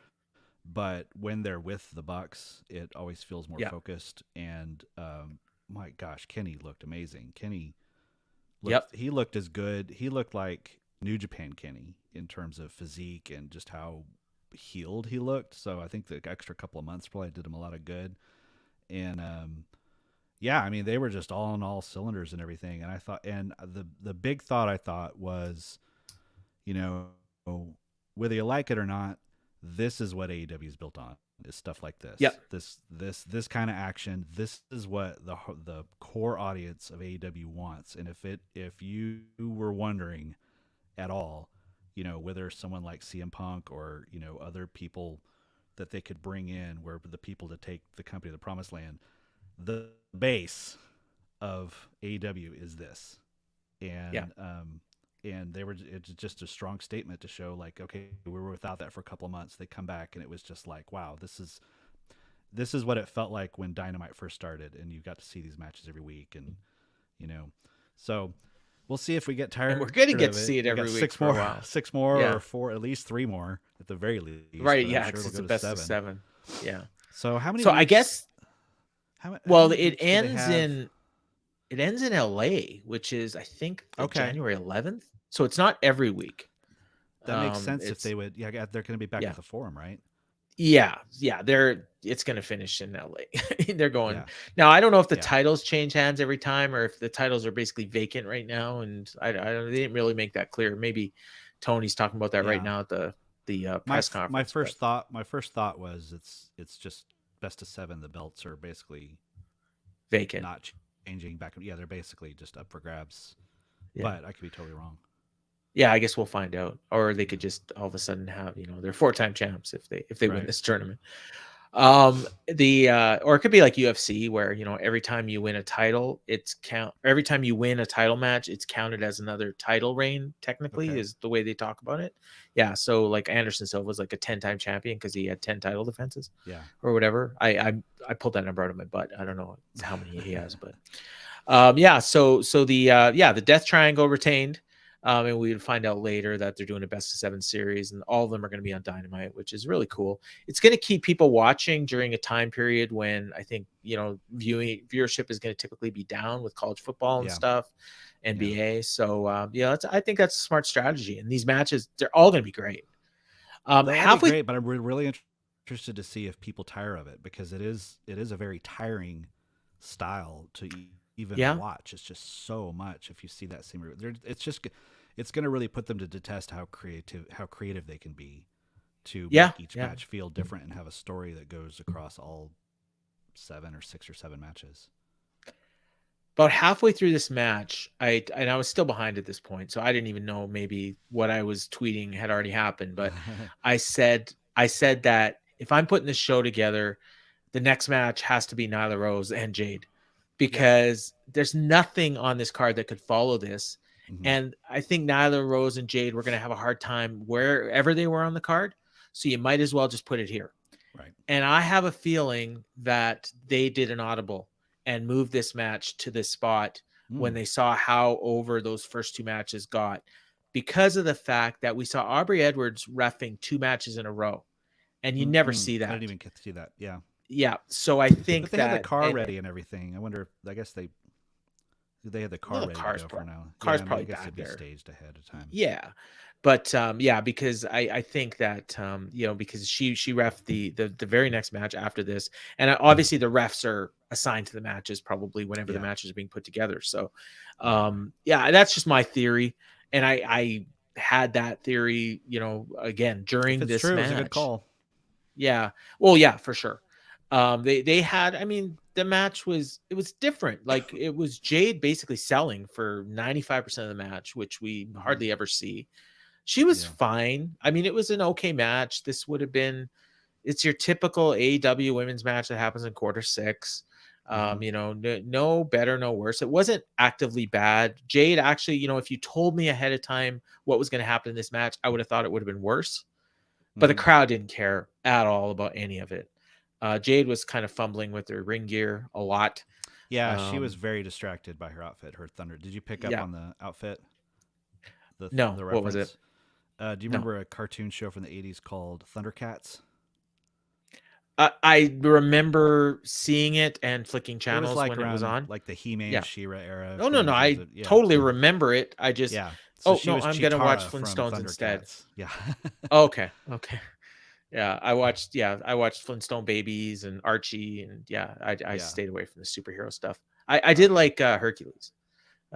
But when they're with the Bucks, it always feels more focused. And my gosh, Kenny looked amazing. Kenny he looked as good. He looked like New Japan Kenny in terms of physique and just how healed he looked. So I think the extra couple of months probably did him a lot of good. And I mean, they were just all on all cylinders and everything. And I thought, and the big thought I thought was, whether you like it or not, this is what AEW is built on, is stuff like this. Yep. This kind of action. This is what the core audience of AEW wants. And if you were wondering at all, whether someone like CM Punk or other people that they could bring in, where the people to take the company to the promised land, the base of AEW is this. And and it's just a strong statement to show, like, okay, we were without that for a couple of months. They come back, and it was just like, wow, this is what it felt like when Dynamite first started, and you got to see these matches every week, and so we'll see if we get tired. And we're gonna get to it. see it every week. Six for more, a while. 6 more, or 4, at least 3 more at the very least. Right? But yeah, I'm sure because it'll it's go the to best 7. of 7. Yeah. So how many So I weeks? guess, How well, many weeks do they have? it ends in LA, which is I think the Okay, January 11th. So it's not every week. that makes sense. If It's they would, yeah, they're going to be back at yeah. the Forum, right? Yeah, they're it's gonna finish in LA. They're going Yeah, now. I don't know if the yeah, titles change hands every time or if the titles are basically vacant right now. And I don't, they didn't really make that clear. Maybe Tony's talking about that right yeah. now at the My press my conference. But first thought was it's just best of seven. The belts are basically vacant. not changing back. Yeah, they're basically just up for grabs. Yeah. But I could be totally wrong. Yeah, I guess we'll find out. Or they Yeah. could just all of a sudden have, they're four-time champs if they win Right. this tournament. Or it could be like UFC where, every time you win a title, every time you win a title match, it's counted as another title reign, technically, Okay. is the way they talk about it. Yeah. So like Anderson Silva was like a 10-time champion because he had 10 title defenses Yeah. or whatever. I pulled that number out of my butt. I don't know how many he has, but yeah. So the Death Triangle retained. And we would find out later that they're doing a best of 7 series, and all of them are going to be on Dynamite, which is really cool. It's going to keep people watching during a time period when I think viewership is going to typically be down with college football and Yeah. stuff, Yeah. NBA. So I think that's a smart strategy. And these matches, they're all going to be great. They'll all be Halfway, great, but I'm really interested to see if people tire of it because it is a very tiring style to even yeah, watch. It's just so much. If you see that same, it's going to really put them to test how creative they can be to yeah, make each yeah. match feel different and have a story that goes across all 6 or 7 matches. About halfway through this match, I was still behind at this point, so I didn't even know maybe what I was tweeting had already happened. But I said that if I'm putting this show together, the next match has to be Nyla Rose and Jade, Yep. because there's nothing on this card that could follow this. Mm-hmm. And I think Nyla Rose and Jade were going to have a hard time wherever they were on the card. So you might as well just put it here. Right. And I have a feeling that they did an audible and moved this match to this spot when Mm. they saw how over those first 2 matches got, because of the fact that we saw Aubrey Edwards reffing 2 matches in a row. And you never Mm-mm. see I didn't that. even get to see that. Yeah. Yeah. So I But think they had the that, car and ready and everything. I wonder if I guess they had the car the ready to go for now. Yeah, car's I mean, I probably guess back it'd be there. staged ahead of time. Yeah. But yeah, because I think that because she ref the very next match after this, and obviously the refs are assigned to the matches probably whenever the Yeah. matches are being put together. So Right. yeah, that's just my theory, and I had that theory again If during it's this true, it was a good match. call. Yeah. Well, yeah, for sure. They had, I mean, the match was different. Like, it was Jade basically selling for 95% of the match, which we Mm-hmm. hardly ever see. She was Yeah. fine. I mean, it was an okay match. This would have been, it's your typical AEW women's match that happens in quarter 6. Mm-hmm. No better, no worse. It wasn't actively bad. Jade actually, if you told me ahead of time what was going to happen in this match, I would have thought it would have been worse, but the Mm-hmm. crowd didn't care at all about any of it. Jade was kind of fumbling with her ring gear a lot. Yeah, she was Um, very distracted by her outfit, her thunder. Did you pick up yeah. on the outfit, No, the what was it? reference? Do you No. remember a cartoon show from the '80s called Thundercats? I remember seeing it and flicking It was channels like when it was around on. like the He-Man, Yeah. She-Ra era of No, no, no. things. It was I a yeah, totally remember it. I just, yeah. So oh, she no, was I'm going to watch Cheetara from Flintstones instead. Thundercats. Yeah. Okay. Okay. I watched Flintstone Babies and Archie, and yeah, I Yeah. stayed away from the superhero stuff. I did Okay. like Hercules.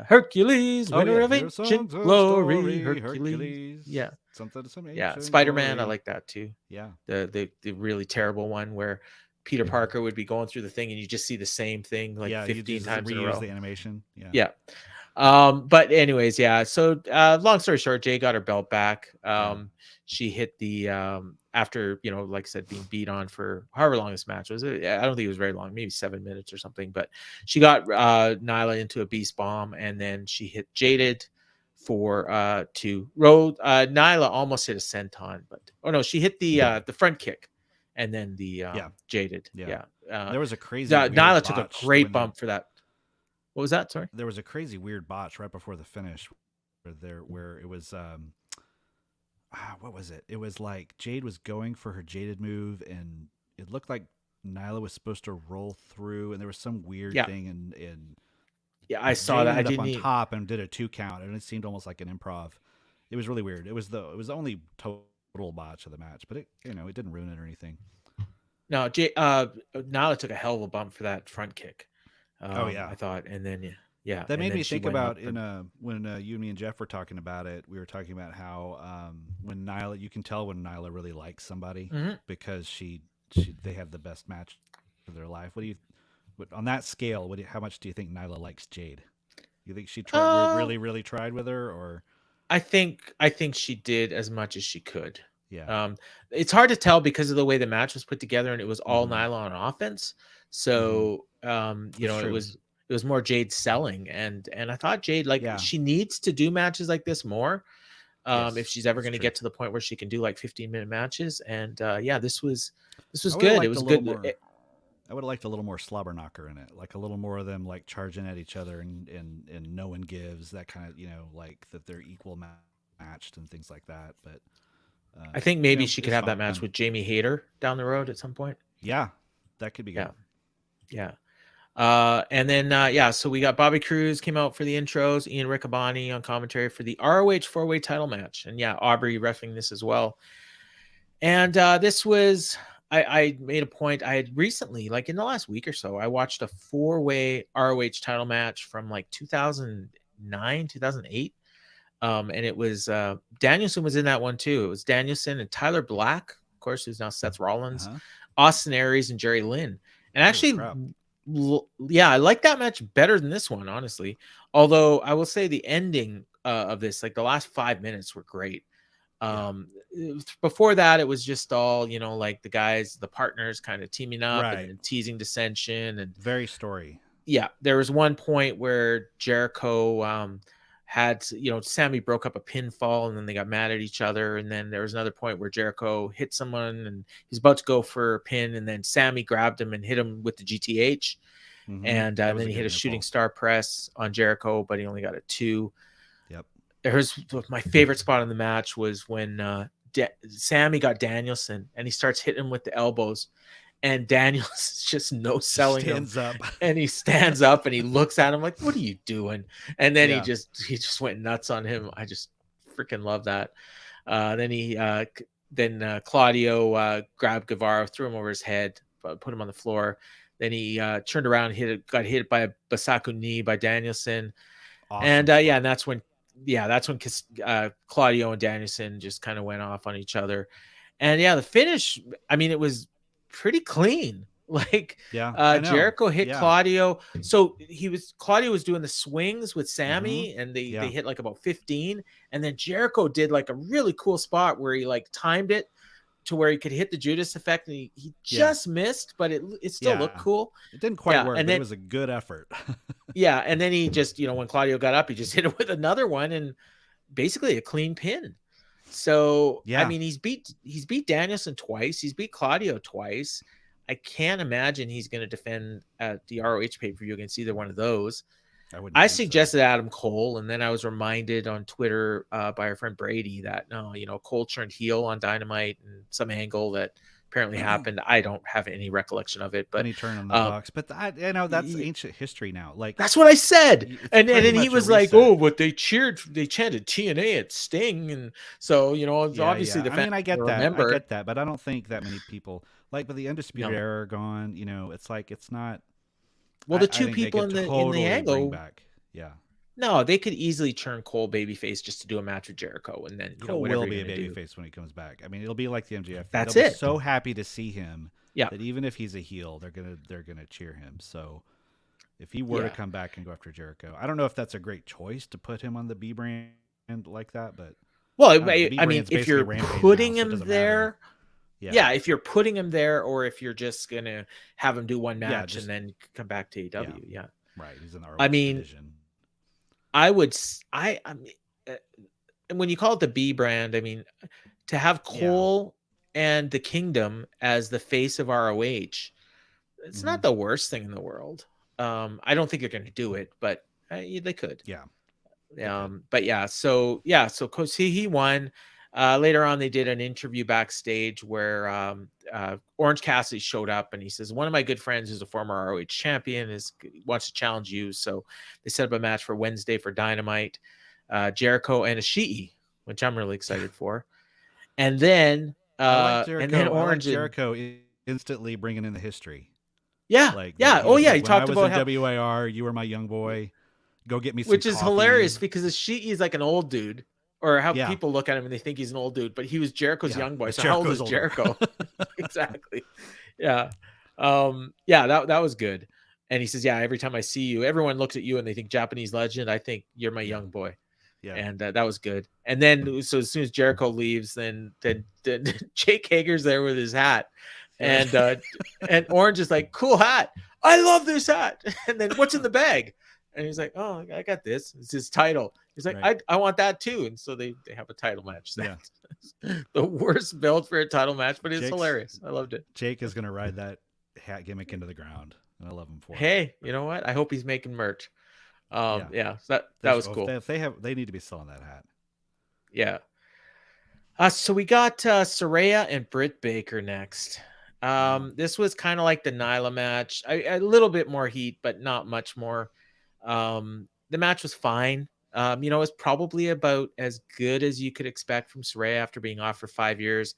Hercules, Oh winner yeah, of here's ancient songs of glory, story, Hercules. Hercules, Yeah. something to some Yeah, ancient Spider-Man, I glory. like that too. Yeah. The really terrible one where Peter Parker would be going through the thing and you just see the same thing like Yeah, you 15 just times in a reuse row. the animation. Yeah. Yeah. But anyways, yeah. So long story short, Jay got her belt back. Yeah. She hit the after, like I said, being beat on for however long this match was. I don't think it was very long, maybe 7 minutes or something. But she got Nyla into a beast bomb, and then she hit Jaded for 2. Nyla almost hit a senton, but oh no, she hit the front kick, and then the Yeah. Jaded. Yeah. Yeah. There was a crazy weird Nyla took a botch great when they bump for that. What was that? Sorry. there was a crazy weird botch right before the finish where it was what was it? It was like Jade was going for her Jaded move and it looked like Nyla was supposed to roll through, and there was some weird Yeah. thing, and Yeah, I saw Jade that. I ended up didn't on even. top and did a 2 count, and it seemed almost like an improv. It was really weird. It was the only total botch of the match, but it didn't ruin it or anything. No, Nala took a hell of a bump for that front kick. Oh yeah, I thought, and then yeah, that and made then me she think went about up. And, when you and me and Jeff were talking about it. We were talking about how when Nyla, you can tell when Nyla really likes somebody Mhm. because they have the best match of their life. On that scale? How much do you think Nyla likes Jade? You think she Uh, really tried with her, or I think she did as much as she could. yeah? Um, it's hard to tell because of the way the match was put together, and it was all Mm-hmm. Nyla on offense. Mm-hmm. So That's it true. was more Jade selling, and I thought Jade, like, Yeah. she needs to do matches like this more. If Yes, she's ever that's going to true. get to the point where she can do like 15-minute matches. And yeah, this was I would have good. It liked a was little good. more. I would have liked a little more slobber knocker in it, like a little more of them like charging at each other and no one gives that kind of like that they're equal matched and things like that. But I think maybe she could it's have that match fun. with Jamie Hayter down the road at some point. Yeah, that could be Yeah, good. yeah. And then yeah, so we got Bobby Cruz came out for the intros, Ian Riccaboni on commentary for the ROH four-way title match, and yeah, Aubrey reffing this as well. And this was, I made a point. I had recently, like in the last week or so, I watched a four-way ROH title match from like 2009, 2008. And it was Danielson was in that one too. It was Danielson and Tyler Black, of course, who's now Seth Uh Rollins, huh. Austin Aries, and Jerry Lynn. And Holy actually, crap! yeah, I like that match better than this one, honestly. Although I will say the ending of this, like the last 5 minutes, were great. Yeah. Before that, it was just all, like the guys, the partners, kind of teaming up and Right. then teasing dissension. And Very story. yeah, there was one point where Jericho had, Sammy broke up a pinfall and then they got mad at each other. And then there was another point where Jericho hit someone and he's about to go for a pin. And then Sammy grabbed him and hit him with the GTH. Mm-hmm. And That was then a he hit good a near shooting fall. star press on Jericho, but he only got a 2. Yep. There's my favorite spot in the match was when Sammy got Danielson and he starts hitting him with the elbows. And Daniels just no Just selling him, stands up. and he stands up and he looks at him like, "What are you doing?" And then he Yeah. just went nuts on him. I just freaking love that. Then Claudio grabbed Guevara, threw him over his head, put him on the floor. Then he turned around, got hit by a Basaku knee by Danielson, and Awesome spot. yeah, and that's when Claudio and Danielson just kind of went off on each other. And yeah, the finish, I mean, it was pretty clean. Like Yeah, I know. Jericho hit Yeah. Claudio. So Claudio was doing the swings with Mm-hmm. Sammy, and they Yeah. hit like about 15. And then Jericho did like a really cool spot where he like timed it to where he could hit the Judas effect, and he Yeah. just missed, but it still looked Yeah. cool. It didn't quite Yeah. work, And but it then was a good effort. yeah, and then he just, when Claudio got up, he just hit it with another one and basically a clean pin. So, I Yeah. mean, he's beat Danielson twice. He's beat Claudio twice. I can't imagine he's going to defend at the ROH pay-per-view against either one of those. I wouldn't I think so. suggested Adam Cole, and then I was reminded on Twitter by our friend Brady that no, Cole turned heel on Dynamite and some angle that apparently happened. I don't have any recollection of it, When but he turned on the um, Bucks, but that's ancient history now. Like that's what I said. it's And pretty then he much a was like, reset. "Oh, but they chanted TNA at Sting." And so, it's Yeah, obviously yeah. the I fans mean, I get that. I remember it. get that, but I don't think that many people but the Undisputed No. Era are gone. It's like it's not. Well, the I two think they people could in the totally bring angle, back. Yeah, no, they could easily turn Cole babyface just to do a match with Jericho, and then Cole whatever will you're be a gonna do. babyface when he comes back. I mean, it'll be like the MJF thing. That's They'll be it. so happy to see him Yeah, that even if he's a heel, they're gonna cheer him. So if he were to yeah. come back and go after Jericho, I don't know if that's a great choice to put him on the B brand like that, but Well, I don't know. The B I mean, brand's if basically you're Rampage now, putting so it him doesn't matter. there, Yeah, yeah, if you're putting him there, or if you're just gonna have him do one yeah, match and just then come back to yeah, AEW, yeah. right. He's in the I ROH mean, division. I mean, and when you call it the B brand, I mean, to have Yeah. Cole and the Kingdom as the face of ROH, it's Hmm. not the worst thing in the world. I don't think they're going to do it, but they could. Yeah, they could. But yeah, so Coach he won. Later on, they did an interview backstage where Orange Cassidy showed up, and he says, one of my good friends who's a former ROH champion wants to challenge you. So they set up a match for Wednesday for Dynamite, Jericho and Ishii, which I'm really excited for. And then I like Jericho instantly bringing in the history. Yeah, like yeah. he was He like, when talked I was about in how, WIR, you were my young boy. Go get me some which is coffee. hilarious because Ishii is like an old dude, or how Yeah. people look at him and they think he's an old dude, but he was Jericho's young boy. But So how old is Jericho? Exactly. Yeah. That was good. And he says, yeah, every time I see you, everyone looks at you and they think Japanese legend. I think you're my young boy. Yeah. And that was good. And then, so as soon as Jericho leaves, then Jake Hager's there with his hat, and Orange is like, cool hat. I love this hat. And then what's in the bag? And he's like, oh, I got this. It's his title. He's like, right. I want that too. And so they have a title match. Yeah. The worst build for a title match, but it's hilarious. I loved it. Jake is going to ride that hat gimmick into the ground. And I love him for it. Hey, you know what? I hope he's making merch. So that was cool. If they need to be selling that hat. Yeah. So we got Saraya and Britt Baker next. This was kind of like the Nyla match. A little bit more heat, but not much more. The match was fine. It was probably about as good as you could expect from Saraya after being off for 5 years.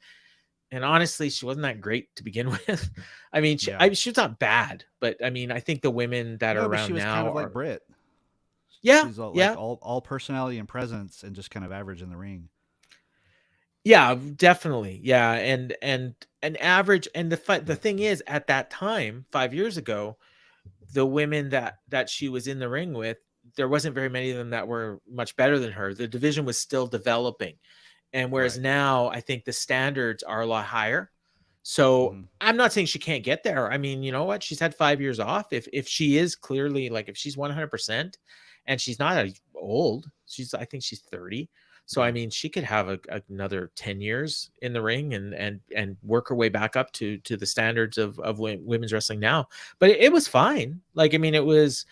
And honestly, she wasn't that great to begin with. I mean, she was not bad, but I mean, I think the women that are around she was now kind of like Britt. Yeah, she's all personality and presence, and just kind of average in the ring. Yeah, definitely. Yeah, and average. And the thing is, at that time, 5 years ago, the women that she was in the ring with, there wasn't very many of them that were much better than her. The division was still developing, and whereas now, I think the standards are a lot higher. So I'm not saying she can't get there. I mean, you know what? She's had 5 years off. If she is clearly, like, if she's 100%, and she's not old, I think she's 30. So, I mean, she could have another 10 years in the ring and work her way back up to the standards of women's wrestling now. But it was fine. Like, I mean, it was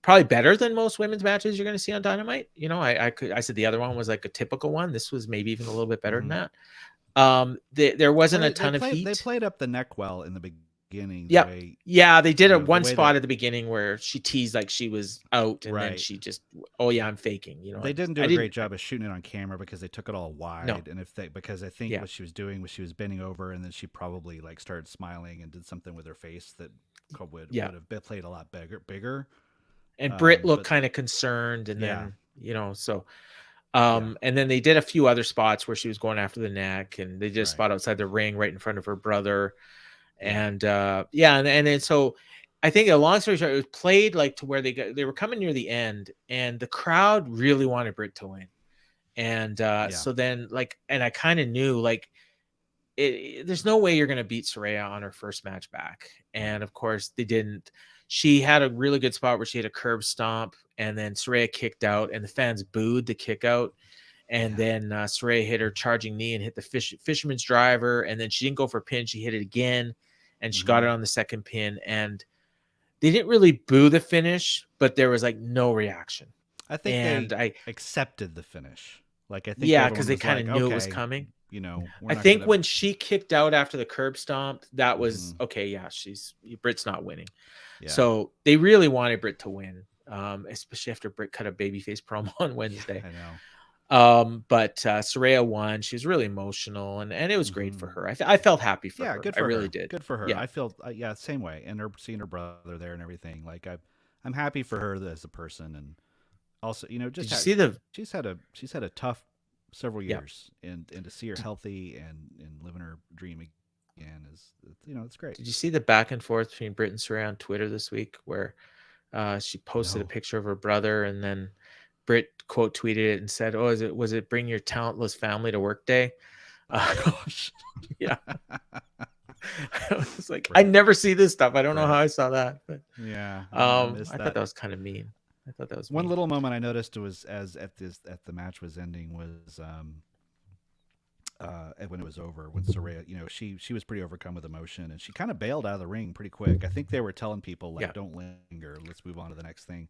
probably better than most women's matches you're going to see on Dynamite. I said the other one was like a typical one. This was maybe even a little bit better than that. There wasn't a ton of heat. They played up the neck well in the beginning. Yeah, they did one spot at the beginning where she teased like she was out, and then she just, I'm faking. They didn't do a great job of shooting it on camera because they took it all wide. No. And because I think what she was doing was she was bending over, and then she probably like started smiling and did something with her face that would have played a lot bigger. And Britt looked kind of concerned, and then so. And then they did a few other spots where she was going after the neck, and they did a spot outside the ring right in front of her brother. And and then so I think, a long story short, it was played like to where they were coming near the end, and the crowd really wanted Britt to win. And so then, like, and I kind of knew, like, there's no way you're going to beat Saraya on her first match back. And of course they didn't. She had a really good spot where she had a curb stomp, and then Saraya kicked out, and the fans booed the kick out. And then Saraya hit her charging knee and hit the fisherman's driver. And then she didn't go for a pin. She hit it again, and she got it on the second pin. And they didn't really boo the finish, but there was like no reaction. I think they accepted the finish. Like, I think because they kind of knew it was coming. I think when she kicked out after the curb stomp, that was okay. Yeah, Britt's not winning. Yeah. So they really wanted Britt to win, especially after Britt cut a babyface promo on Wednesday. I know. But Saraya won. She was really emotional, and it was great for her. I felt happy for her. Yeah, good for her. I really did. Good for her. Yeah. I feel same way. And seeing her brother there and everything. Like, I'm happy for her as a person, and also she's had a tough several years, and to see her healthy and living her dream again is it's great. Did you see the back and forth between Britt and Saraya on Twitter this week, where she posted a picture of her brother, and then Britt quote tweeted it and said, "Oh, was it bring your talentless family to work day?" Gosh. Yeah. I was like, I never see this stuff. I don't know how I saw that, but I thought that was kind of mean. I thought that was one little moment I noticed was at the match was ending was when it was over, when Saraya, she was pretty overcome with emotion, and she kind of bailed out of the ring pretty quick. I think they were telling people, like, don't linger, let's move on to the next thing.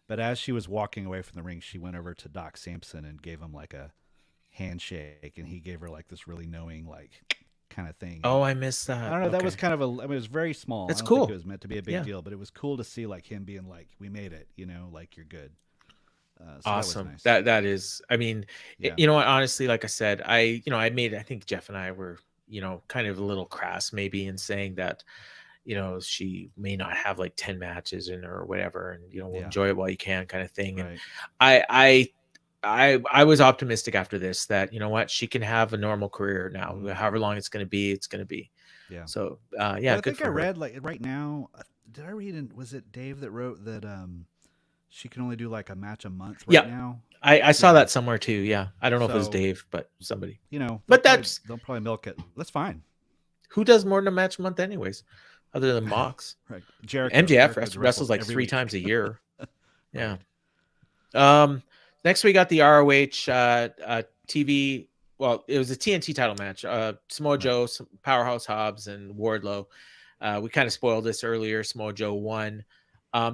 But as she was walking away from the ring, she went over to Doc Sampson and gave him like a handshake, and he gave her like this really knowing like kind of thing. Oh, And I missed I that. don't know. That Okay. was kind of a. I mean, it was very small. I That's don't think it cool. was meant to be a big Yeah. deal, but it was cool to see like him being like, "We made it," like you're good. So that was Awesome. nice. That is, I mean, Yeah. you know what, honestly, like I said, I think Jeff and I were, kind of a little crass maybe in saying that, she may not have like 10 matches in her or whatever, and we'll Yeah. enjoy it while you can kind of thing. And Right. I I was optimistic after this that, what, she can have a normal career now. Mhm. However long it's going to be, it's going to be. Yeah. So But yeah, I good think I for her. read like right now. Did I read? Was it Dave that wrote that? She can only do like a match a month right Yeah, now. I saw Yeah. that somewhere too. Yeah, I don't know if it was So Dave, but somebody. they'll But probably that's they'll probably milk it. That's fine. who does more than a match a month, anyways, other than Mox. Right. Jericho. MJF Jericho wrestles wrestles like every 3 times week. a year. Yeah. Right. Next we got the ROH TV. Well, it was a TNT title match. Samoa Right. Joe, Powerhouse Hobbs, and Wardlow. We kind of spoiled this earlier. Samoa Joe won.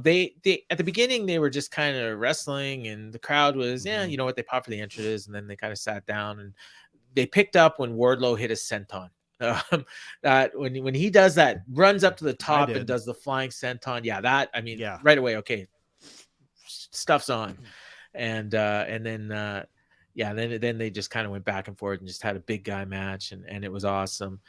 They at the beginning they were just kind of wrestling, and the crowd was, Mm-hmm. you know what, they popped for the entrances, and then they kind of sat down, and they picked up when Wardlow hit his senton. That when he does that, runs up to the I top and did. does the flying senton. Yeah, that, I mean, Yeah. right away. Okay, stuff's on. And then then they just kind of went back and forth and just had a big guy match, and it was awesome.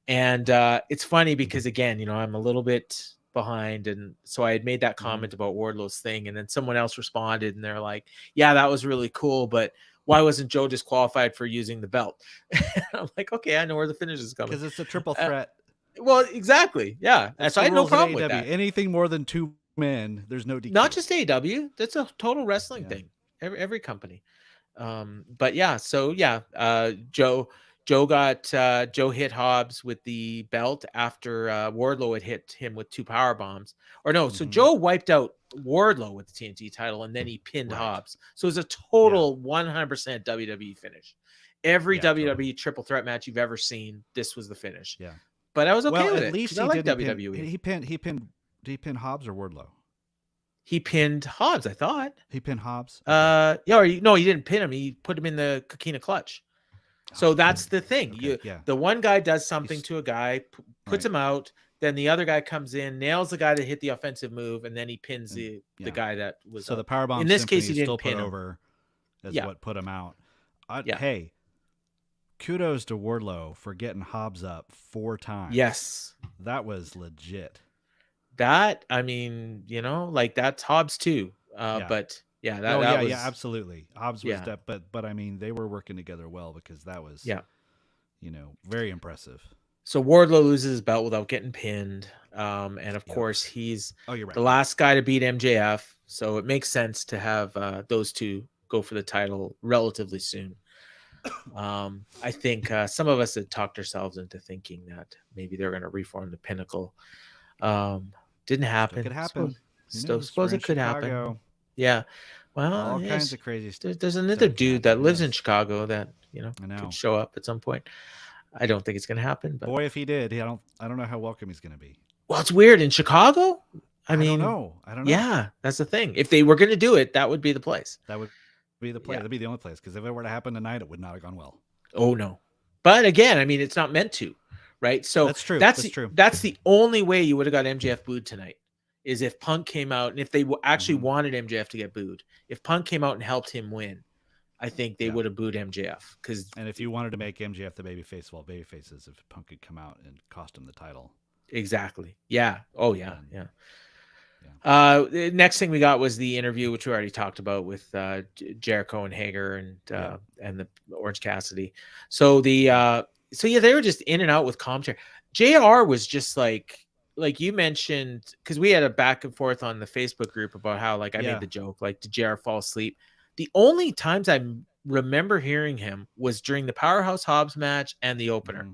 And it's funny because, again, I'm a little bit behind, and so I had made that Mm-hmm. comment about Wardlow's thing, and then someone else responded, and they're like, yeah, that was really cool, but why wasn't Joe disqualified for using the belt? I'm like, okay, I know where the finish is coming. Because it's a triple uh, threat. well, exactly, yeah. And That's so the I had no rules of problem with AEW. that. Anything more than 2 men, there's no DQ. Not just AEW, that's a total wrestling Yeah. thing. Every company. But yeah, so yeah, Joe hit Hobbs with the belt after Wardlow had hit him with 2 power bombs. Or no, so Mm-hmm. Joe wiped out Wardlow with the TNT title, and then he pinned Right. Hobbs. So it was a total 100% WWE finish. Every WWE totally. triple threat match you've ever seen, this was the finish. Yeah. But I was okay Well, with at it least because I he like didn't WWE. pin. Did he pin Hobbs or Wardlow? He pinned Hobbs, I thought. He pinned Hobbs. Okay. Yeah, or no, he didn't pin him. He put him in the coquina clutch. So that's the thing. Okay, yeah. The one guy does something to a guy, puts Right. him out. Then the other guy comes in, nails the guy that hit the offensive move, and then he pins the guy that was. So the powerbomb in this symphony case, he is didn't still pin put him. over as Yeah. what put him out. Yeah. Hey, kudos to Wardlow for getting Hobbs up 4 times. Yes, that was legit. That, I mean, like that's Hobbs too. Yeah. But yeah, yeah, was, absolutely. Hobbs was but I mean they were working together well because that was very impressive. So Wardlow loses his belt without getting pinned. And of course he's you're right. the last guy to beat MJF. So it makes sense to have those two go for the title relatively soon. I think some of us had talked ourselves into thinking that maybe they're going to reform the Pinnacle. Didn't happen. It could happen. Suppose it could happen. Yeah. Well, all kinds of crazy stuff. There's another dude that lives in Chicago that I know could show up at some point. I don't think it's going to happen. But boy, if he did, I don't know how welcome he's going to be. Well, it's weird in Chicago. I don't know. Yeah, that's the thing. If they were going to do it, that would be the place. That would be the place. That'd be the only place. Because if it were to happen tonight, it would not have gone well. Oh no. But again, I mean, it's not meant to, right? So that's true. That's true. That's the only way you would have got MJF booed tonight, is if Punk came out, and if they actually wanted MJF to get booed. If Punk came out and helped him win, I think they would have booed MJF. And if you wanted to make MJF the babyface of all babyfaces, if Punk could come out and cost him the title. Exactly. Yeah. Oh yeah. The next thing we got was the interview, which we already talked about, with Jericho and Hager and the Orange Cassidy. So they were just in and out with commentary. JR was just like you mentioned, because we had a back and forth on the Facebook group about how I made the joke, did JR fall asleep? The only times I remember hearing him was during the Powerhouse Hobbs match and the opener.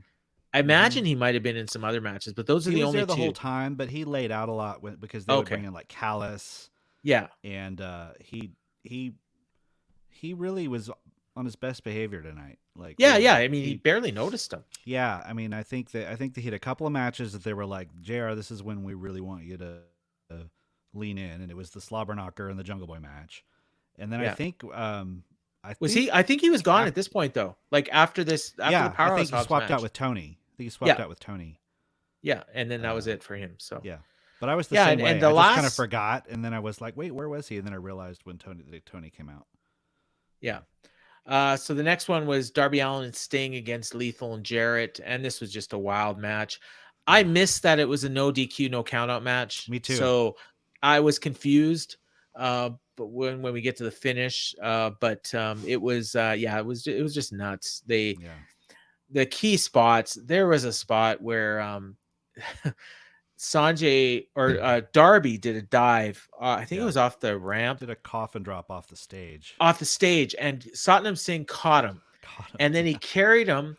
I imagine he might have been in some other matches, but those are the only two. He was there the whole time, but he laid out a lot because they would bring in Callis. Yeah. And he really was on his best behavior tonight. I mean, he barely noticed him. Yeah, I mean, I think that he had a couple of matches that they were like, JR, this is when we really want you to lean in, and it was the Slobber Knocker and the Jungle Boy match. And then I think Was he? I think he was gone at this point though. Like after the I Powerhouse think he Hobbs swapped match. out with Tony. I think he swapped out with Tony. Yeah, and then that was it for him. So yeah, but I was the same way. And the I last just kind of forgot, and then I was like, "Wait, where was he?" And then I realized when Tony came out. Yeah. So the next one was Darby Allin and Sting against Lethal and Jarrett, and this was just a wild match. I missed that it was a no DQ, no countout match. Me too. So I was confused. But when we get to the finish, it was it was just nuts. The key spots. There was a spot where Sanjay or Darby did a dive. I think it was off the ramp. Did a coffin drop off the stage. And Satnam Singh caught him. And then he carried him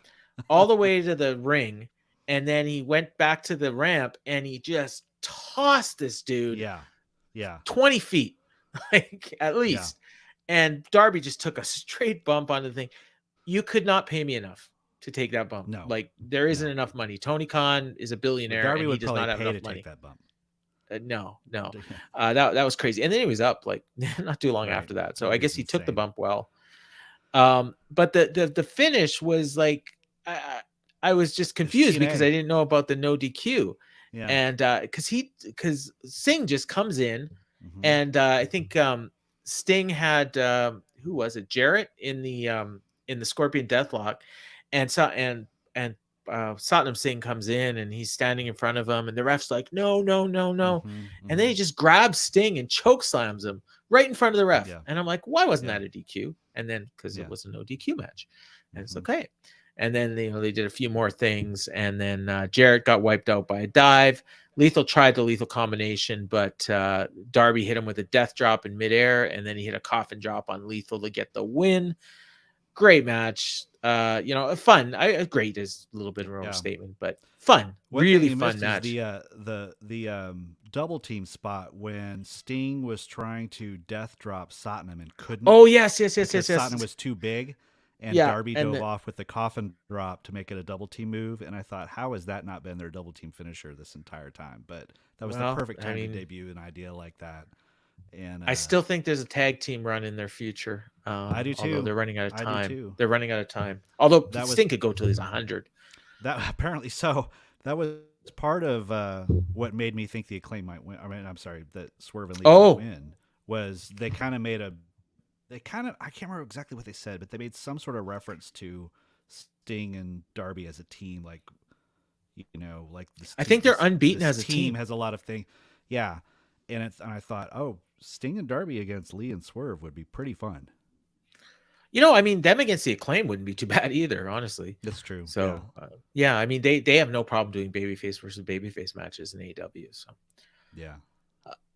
all the way to the ring. And then he went back to the ramp and he just tossed this dude. Yeah. 20 feet, like at least. Yeah. And Darby just took a straight bump on the thing. You could not pay me enough to take that bump. No. Like there isn't enough money. Tony Khan is a billionaire. Darby and he does not have enough money. Take that bump. No. That was crazy. And then he was up like not too long after that. So I guess he took the bump well. But the finish was like I was just confused because I didn't know about the no DQ. Yeah. And because Singh just comes in and I think Sting had who was it? Jarrett in the Scorpion Deathlock, and Satnam Singh comes in and he's standing in front of him, and the ref's like, no. And then he just grabs Sting and choke slams him right in front of the ref. Yeah. And I'm like, why wasn't that a DQ? And then because it was a no DQ match. And it's okay. And then they did a few more things, and then Jarrett got wiped out by a dive. Lethal tried the lethal combination, but Darby hit him with a death drop in midair, and then he hit a coffin drop on Lethal to get the win. Great match. Fun. Great is a little bit of an overstatement, but fun. Really fun match. The double team spot when Sting was trying to death drop Satnam and couldn't. Oh yes. Satnam was too big. And Darby dove off with the coffin drop to make it a double team move. And I thought, how has that not been their double team finisher this entire time? But that was the perfect time to debut an idea like that. And I still think there's a tag team run in their future. I do too. Although they're running out of time. They're running out of time. Although Sting could go till he's 100. That apparently so. That was part of what made me think the Acclaim might win. I mean, I'm sorry, that Swerve and Lee might win. Was they kind of made I can't remember exactly what they said, but they made some sort of reference to Sting and Darby as a team, like this. I think they're unbeaten as a team. Has a lot of things, yeah. And I thought, Sting and Darby against Lee and Swerve would be pretty fun. Them against the Acclaim wouldn't be too bad either, honestly. That's true. So, they have no problem doing babyface versus babyface matches in AEW. So, yeah.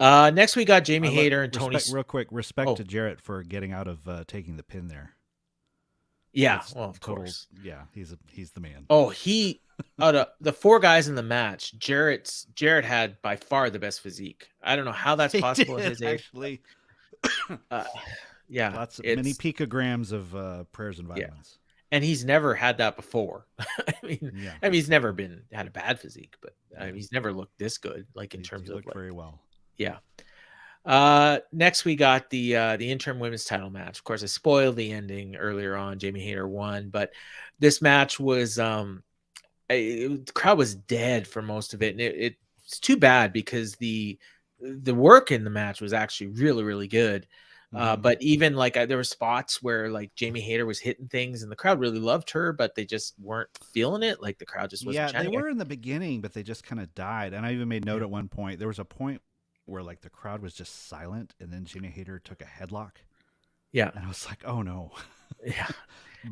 Next we got Jamie Hayter and Tony. Real quick, respect to Jarrett for getting out of taking the pin there. Yeah, of course. Yeah, he's the man. Oh, the four guys in the match, Jarrett had by far the best physique. I don't know how that's possible at his age. Actually, yeah, many picograms of prayers and violence. And he's never had that before. He's never had a bad physique, but he's never looked this good. Like in terms of very well. Yeah. Next we got the interim women's title match. Of course, I spoiled the ending earlier on. Jamie Hayter won, but this match was the crowd was dead for most of it, and it's too bad because the work in the match was actually really, really good. But even there were spots where like Jamie Hayter was hitting things and the crowd really loved her, but they just weren't feeling it. Like the crowd just wasn't chanting. They were in the beginning, but they just kind of died. And I even made note at one point, there was a point where like the crowd was just silent and then Jamie Hayter took a headlock. Yeah. And I was like, oh no. Yeah.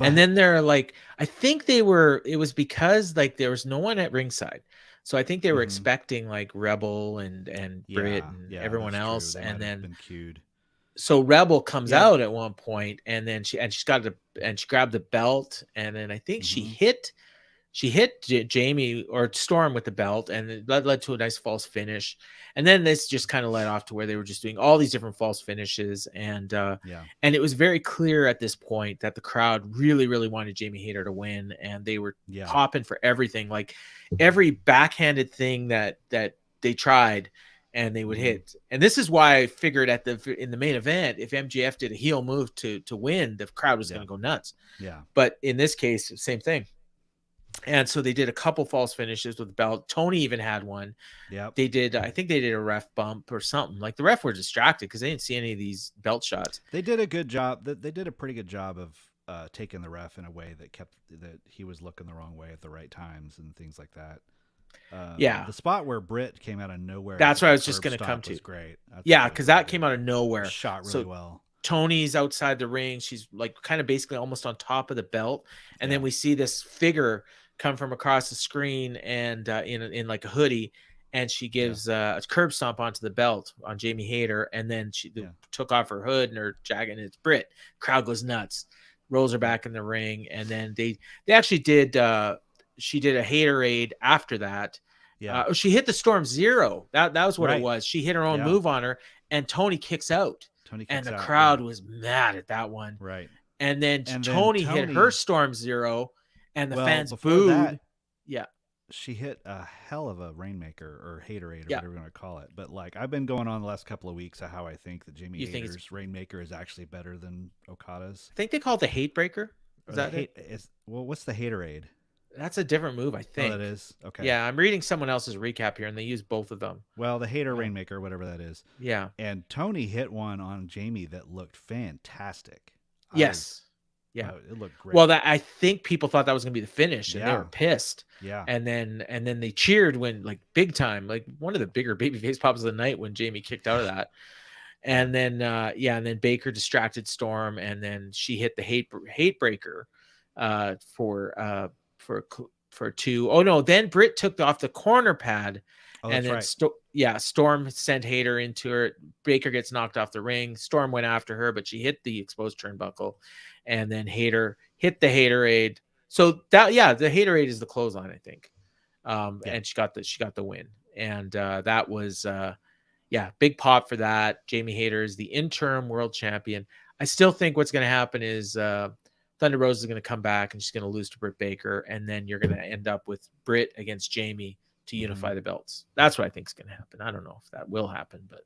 And then they're like, I think it was because like there was no one at ringside. So I think they were expecting like Rebel and Britt and everyone else. And then been cued. So Rebel comes out at one point, and then she grabbed the belt, and then I think she hit Jamie or Storm with the belt, and it led to a nice false finish. And then this just kind of led off to where they were just doing all these different false finishes, and it was very clear at this point that the crowd really, really wanted Jamie Hayter to win, and they were popping for everything, like every backhanded thing that they tried. and they would hit. And this is why I figured in the main event, if MJF did a heel move to win, the crowd was going to go nuts. Yeah. But in this case, same thing. And so they did a couple false finishes with the belt. Tony even had one. Yep. They did, I think they did a ref bump or something. Like the ref were distracted because they didn't see any of these belt shots. They did a good job. They did a pretty good job of taking the ref in a way that he was looking the wrong way at the right times and things like that. The spot where Britt came out of nowhere. That's what I was just going to come to. Was great. Because that came out of nowhere. Shot really well. Tony's outside the ring. She's like kind of basically almost on top of the belt. And then we see this figure come from across the screen and in like a hoodie. And she gives a curb stomp onto the belt on Jamie Hayter. And then she took off her hood and her jacket, and it's Britt. Crowd goes nuts. Rolls her back in the ring. And then they actually did she did a Haterade after that. Yeah. She hit the Storm Zero. That was what it was. She hit her own move on her, and Tony kicks out. And the crowd was mad at that one. Right. And then Tony hit her Storm Zero, and the fans booed. That, she hit a hell of a Rainmaker or Haterade or whatever you want to call it. But like I've been going on the last couple of weeks of how I think that Jamie Hayter's Rainmaker is actually better than Okada's. I think they call it the Hate Breaker. Is that it? Well, what's the Haterade? That's a different move, I think. Oh, that is? Okay. Yeah, I'm reading someone else's recap here, and they use both of them. Well, the Hayter Rainmaker, whatever that is. Yeah. And Tony hit one on Jamie that looked fantastic. Yes. It looked great. Well, I think people thought that was going to be the finish, and they were pissed. Yeah. And then they cheered when, like, big time, like one of the bigger babyface pops of the night when Jamie kicked out of that. And then, and then Baker distracted Storm, and then she hit the hate breaker for two. Oh no, then Britt took off the corner pad, and then Storm sent Hayter into her. Baker gets knocked off the ring. Storm went after her, but she hit the exposed turnbuckle, and then Hayter hit the Haterade. So that the Haterade is the clothesline, I think. And she got the win, and that was big pop for that. Jamie Hayter is the interim world champion. I still think what's going to happen is Thunder Rose is going to come back and she's going to lose to Britt Baker, and then you're going to end up with Britt against Jamie to unify the belts. That's what I think is going to happen. I don't know if that will happen, but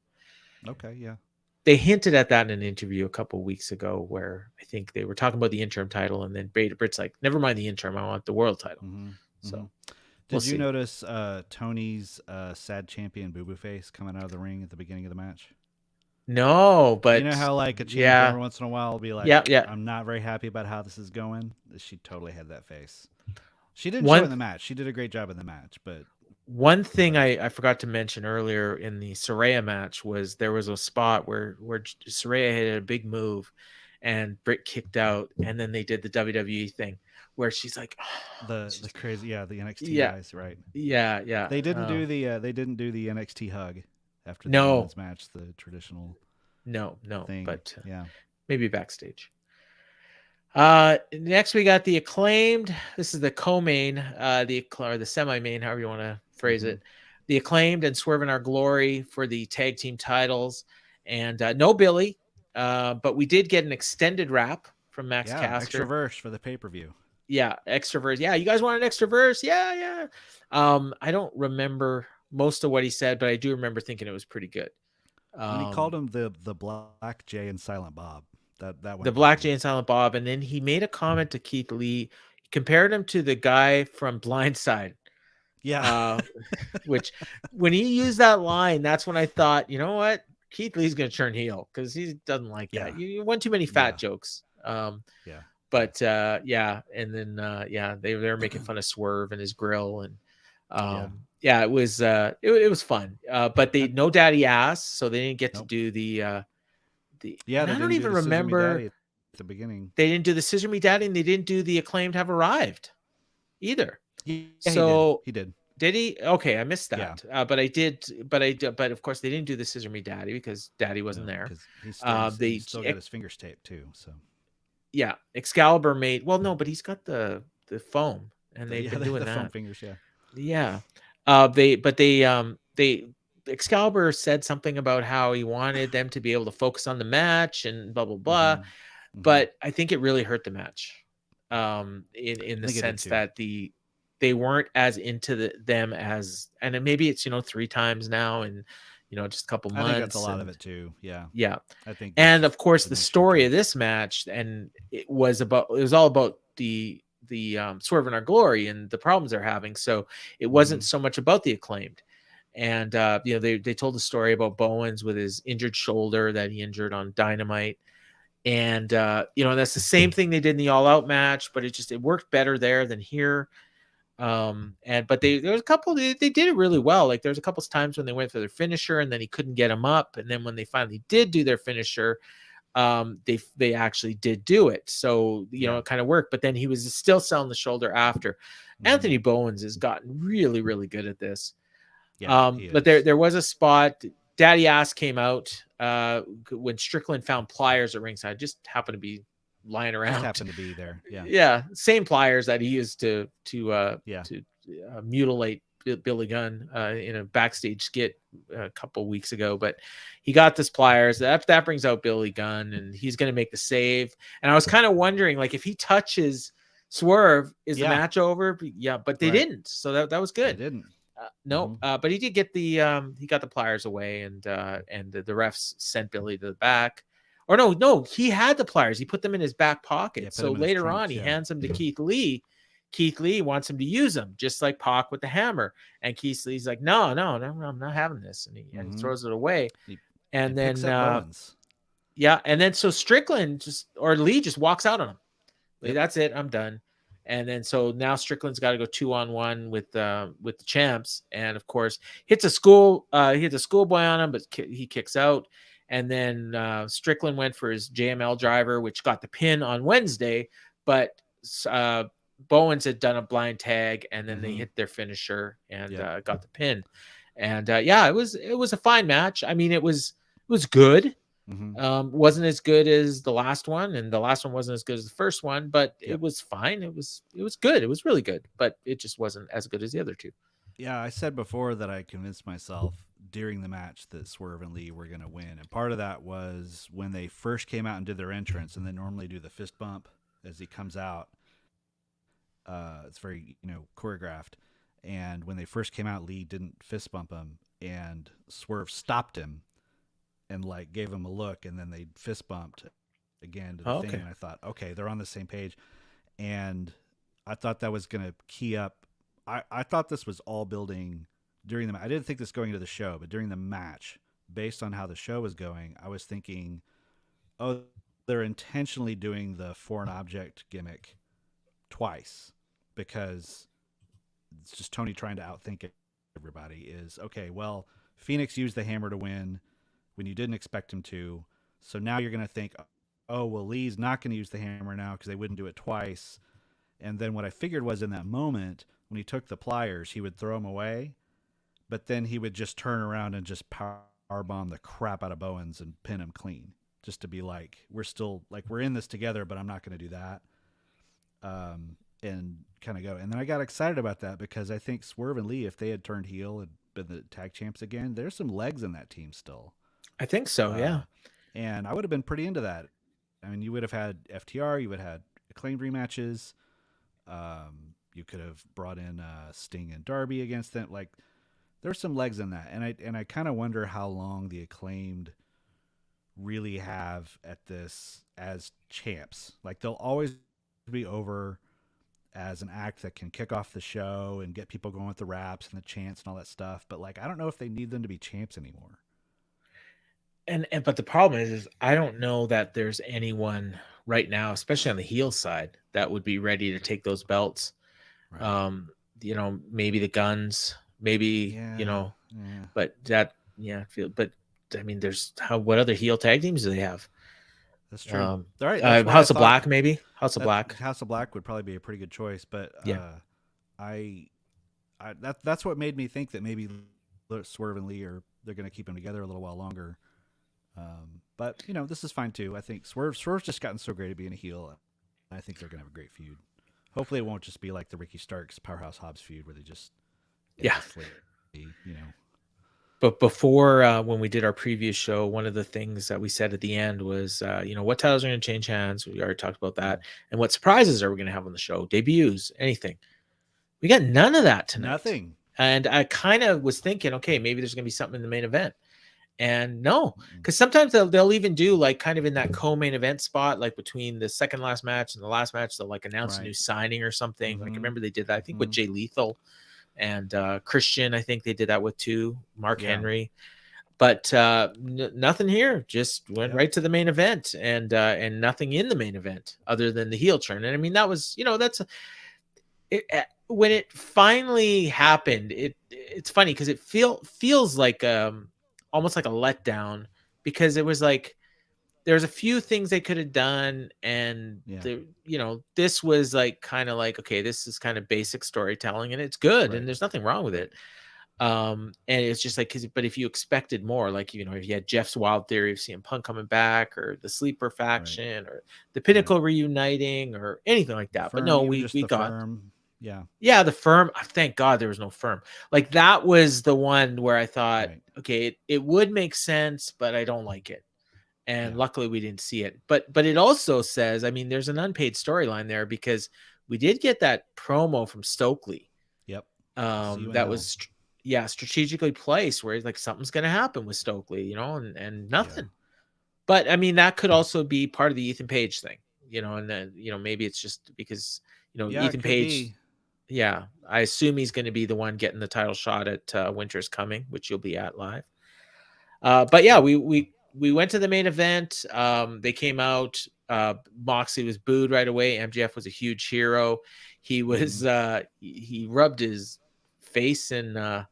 okay, yeah. They hinted at that in an interview a couple of weeks ago where I think they were talking about the interim title, and then Britt's like, never mind the interim, I want the world title. So did you notice Tony's sad champion boo-boo face coming out of the ring at the beginning of the match? No, but you know how like a champion every once in a while will be like, I'm not very happy about how this is going. She totally had that face. She didn't show it in the match. She did a great job in the match, but one thing I forgot to mention earlier in the Saraya match was there was a spot where Saraya had a big move and Britt kicked out, and then they did the WWE thing where she's like, the crazy, the NXT guys, right? Yeah. They didn't do the NXT hug after the women's match, the traditional thing. But yeah, maybe backstage. Next we got the Acclaimed. This is the co-main, the semi-main, however you want to phrase it. The Acclaimed and Swerve in Our Glory for the tag team titles, and no Billy, but we did get an extended rap from Max Caster. Extra verse for the pay-per-view. Yeah, extra verse. Yeah, you guys want an extra verse? Yeah. I don't remember most of what he said, but I do remember thinking it was pretty good. And he called him the Black Jay and Silent Bob. That the Black Jay and Silent Bob, and then he made a comment to Keith Lee. He compared him to the guy from Blindside. Yeah. Which when he used that line, that's when I thought, you know what, Keith Lee's gonna turn heel because he doesn't like that. You want too many fat jokes. But and then they were making fun of Swerve and his grill, and it was fun. But they no daddy ass, so they didn't get to do the I don't even remember at the beginning. They didn't do the Scissor Me Daddy, and they didn't do the Acclaimed Have Arrived either. Yeah, so he did. Did he? Okay, I missed that. But of course they didn't do the Scissor Me Daddy because Daddy wasn't there. He still got his fingers taped too. So yeah, Excalibur made but he's got the foam, and they've been doing that. Foam fingers, They Excalibur said something about how he wanted them to be able to focus on the match and blah blah blah. But I think it really hurt the match, in the sense that they weren't as into them as, and maybe it's 3 times now, and just a couple I think that's months. a lot of and it too. Yeah. yeah. I think that's And just of course, an the issue story of too. this match, and it was all about the Swerve in Our Glory and the problems they're having. So it wasn't so much about the Acclaimed. And they told the story about Bowens with his injured shoulder that he injured on Dynamite. And that's the same thing they did in the All Out match, but it worked better there than here. But there was a couple, they did it really well. Like there's a couple of times when they went for their finisher and then he couldn't get him up, and then when they finally did do their finisher, they actually did do it. So it kind of worked, but then he was still selling the shoulder after. Anthony Bowens has gotten really, really good at this. But there was a spot. Daddy Ass came out when Strickland found pliers at ringside. Just happened to be lying around. Just happened to be there. Yeah. Yeah. Same pliers that he used to mutilate Billy Gunn in a backstage skit a couple weeks ago. But he got this pliers. That brings out Billy Gunn, and he's going to make the save. And I was kind of wondering, like, if he touches Swerve, is the match over? Yeah, but they didn't. So that was good. They didn't. No, but he did get he got the pliers away, and the refs sent Billy to the back. Or no, he had the pliers. He put them in his back pocket. So later on, he hands them to Keith Lee. Keith Lee wants him to use them, just like Pac with the hammer. And Keith Lee's like, no, I'm not having this, and he throws it away. And then so Strickland Lee just walks out on him. Like, that's it. I'm done. And then so now Strickland's got to go 2-on-1 with the champs, and of course hits a schoolboy on him, but he kicks out. And then Strickland went for his JML driver, which got the pin on Wednesday, but Bowens had done a blind tag, and then they hit their finisher and got the pin. And it was a fine match. I mean, it was good. Wasn't as good as the last one, and the last one wasn't as good as the first one, but it was fine. It was good. It was really good, but it just wasn't as good as the other two. Yeah, I said before that I convinced myself during the match that Swerve and Lee were going to win, and part of that was when they first came out and did their entrance, and they normally do the fist bump as he comes out. It's very choreographed, and when they first came out, Lee didn't fist bump him, and Swerve stopped him and like gave him a look, and then they fist bumped again to the thing. And I thought, okay, they're on the same page. And I thought that was going to key up. I thought this was all building during the match. I didn't think this going to the show, but during the match, based on how the show was going, I was thinking, oh, they're intentionally doing the foreign object gimmick twice, because it's just Tony trying to outthink everybody. Is okay, well, Phoenix used the hammer to win when you didn't expect him to. So now you're going to think, oh, well, Lee's not going to use the hammer now because they wouldn't do it twice. And then what I figured was in that moment, when he took the pliers, he would throw them away, but then he would just turn around and just powerbomb the crap out of Bowens and pin him clean, just to be like, we're in this together, but I'm not going to do that. And kind of go. And then I got excited about that because I think Swerve and Lee, if they had turned heel and been the tag champs again, there's some legs in that team still. I think so, yeah. And I would have been pretty into that. I mean, you would have had FTR, you would have had acclaimed rematches. You could have brought in Sting and Darby against them. Like, there's some legs in that. And I kind of wonder how long the acclaimed really have at this as champs. Like, they'll always be over as an act that can kick off the show and get people going with the raps and the chants and all that stuff. But like, I don't know if they need them to be champs anymore. But the problem is I don't know that there's anyone right now, especially on the heel side, that would be ready to take those belts. Right. Maybe the Guns, maybe, but that, but I mean, what other heel tag teams do they have? That's true. All right. House of Black, maybe House of Black. House of Black would probably be a pretty good choice, but that's what made me think that maybe Swerve and Lee they're going to keep them together a little while longer. But this is fine too. I think Swerve's just gotten so great at being a heel. I think they're going to have a great feud. Hopefully it won't just be like the Ricky Starks Powerhouse Hobbs feud where they just But before when we did our previous show, one of the things that we said at the end was what titles are going to change hands. We already talked about that. And what surprises are we going to have on the show? Debuts, anything. We got none of that tonight. Nothing. And I kind of was thinking, okay, maybe there's going to be something in the main event. And no, because sometimes they'll even do like kind of in that co-main event spot, like between the second last match and the last match, they'll like announce a new signing or something. Like I remember they did that, I think with Jay Lethal and Christian. I think they did that with too, Mark Henry. But nothing here. Just went right to the main event, and nothing in the main event other than the heel turn. And I mean, that was, that's when it finally happened. It's funny because it feels like almost like a letdown, because it was like there's a few things they could have done, and this was like kind of like, okay, this is kind of basic storytelling, and it's good, and there's nothing wrong with it. And it's just like, but if you expected more, like, if you had Jeff's wild theory of CM Punk coming back, or the Sleeper faction, or the Pinnacle reuniting, or anything like that, but no, we got Firm. the Firm. Thank God there was no Firm. Like, that was the one where I thought, okay, it would make sense, but I don't like it. And luckily we didn't see it. But it also says, I mean, there's an unpaid storyline there, because we did get that promo from Stokely. Yep. That was strategically placed, where like something's going to happen with Stokely, and nothing. But I mean, that could also be part of the Ethan Page thing, and then, maybe it's just because, Ethan Page. I assume he's going to be the one getting the title shot at Winter's Coming, which you'll be at live. But yeah, we went to the main event. They came out. Moxley was booed right away. MJF was a huge hero. He was he rubbed his face in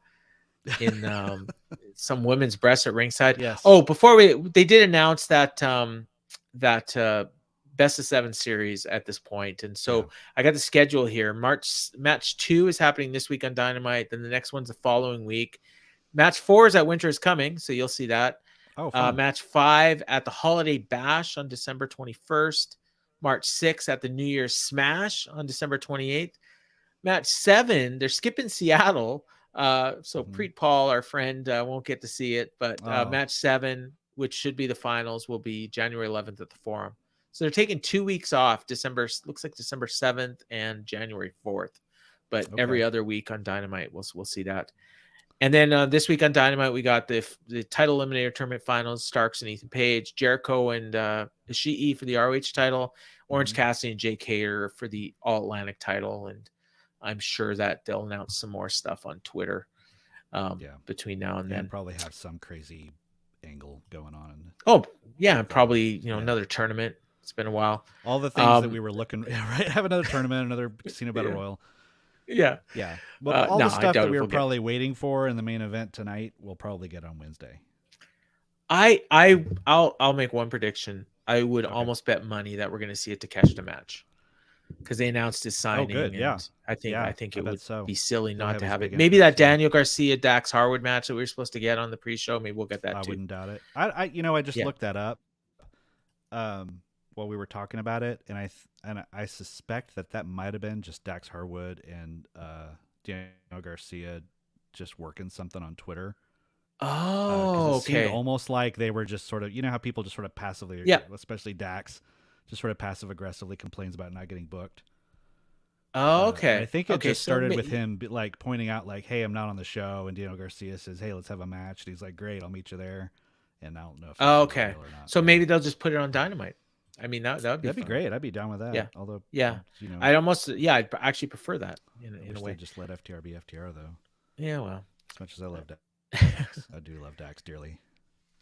some women's breasts at ringside. Yes. Oh, before they did announce that best of 7 series at this point. And so I got the schedule here. Match 2 is happening this week on Dynamite. Then the next one's the following week. Match 4 is at Winter is Coming, so you'll see that. Match 5 at the Holiday Bash on December 21st. March 6th at the New Year's Smash on December 28th. Match 7, they're skipping Seattle. So Preet Paul, our friend, won't get to see it. But match 7, which should be the finals, will be January 11th at the Forum. So they're taking 2 weeks off. Looks like December 7th and January 4th. But every other week on Dynamite, we'll see that. And then this week on Dynamite, we got the title eliminator tournament finals: Starks and Ethan Page, Jericho and Ishii for the ROH title, Orange Cassidy and Jake Hayter for the All Atlantic title. And I'm sure that they'll announce some more stuff on Twitter between now and then. Probably have some crazy angle going on. Oh yeah, probably another tournament. It's been a while. All the things that we were looking right. Have another tournament, another Casino Battle Royal. Yeah. But all the stuff that we were probably waiting for in the main event tonight, we'll probably get on Wednesday. I'll make one prediction. I would almost bet money that we're going to see a Takeshita match, because they announced his signing. Oh, good. Yeah. I think it would be silly not to have it. big Maybe interest, that Daniel Garcia Dax Harwood match that we were supposed to get on the pre-show. Maybe we'll get that too. I wouldn't doubt it. I just looked that up while we were talking about it, and I suspect that might have been just Dax Harwood and Daniel Garcia just working something on Twitter. Oh, it seemed almost like they were just sort of, how people just sort of passively, especially Dax, just sort of passive aggressively complains about not getting booked. Oh, okay. I think it just started with him like pointing out like, "Hey, I'm not on the show," and Daniel Garcia says, "Hey, let's have a match." And he's like, "Great, I'll meet you there." And I don't know if okay. Or not. So maybe they'll just put it on Dynamite. I mean, that'd be great. I'd be down with that. Yeah. Although, I'd actually prefer that in a way. They just let FTR be FTR though. Yeah, well, as much as I love Dax, I do love Dax dearly.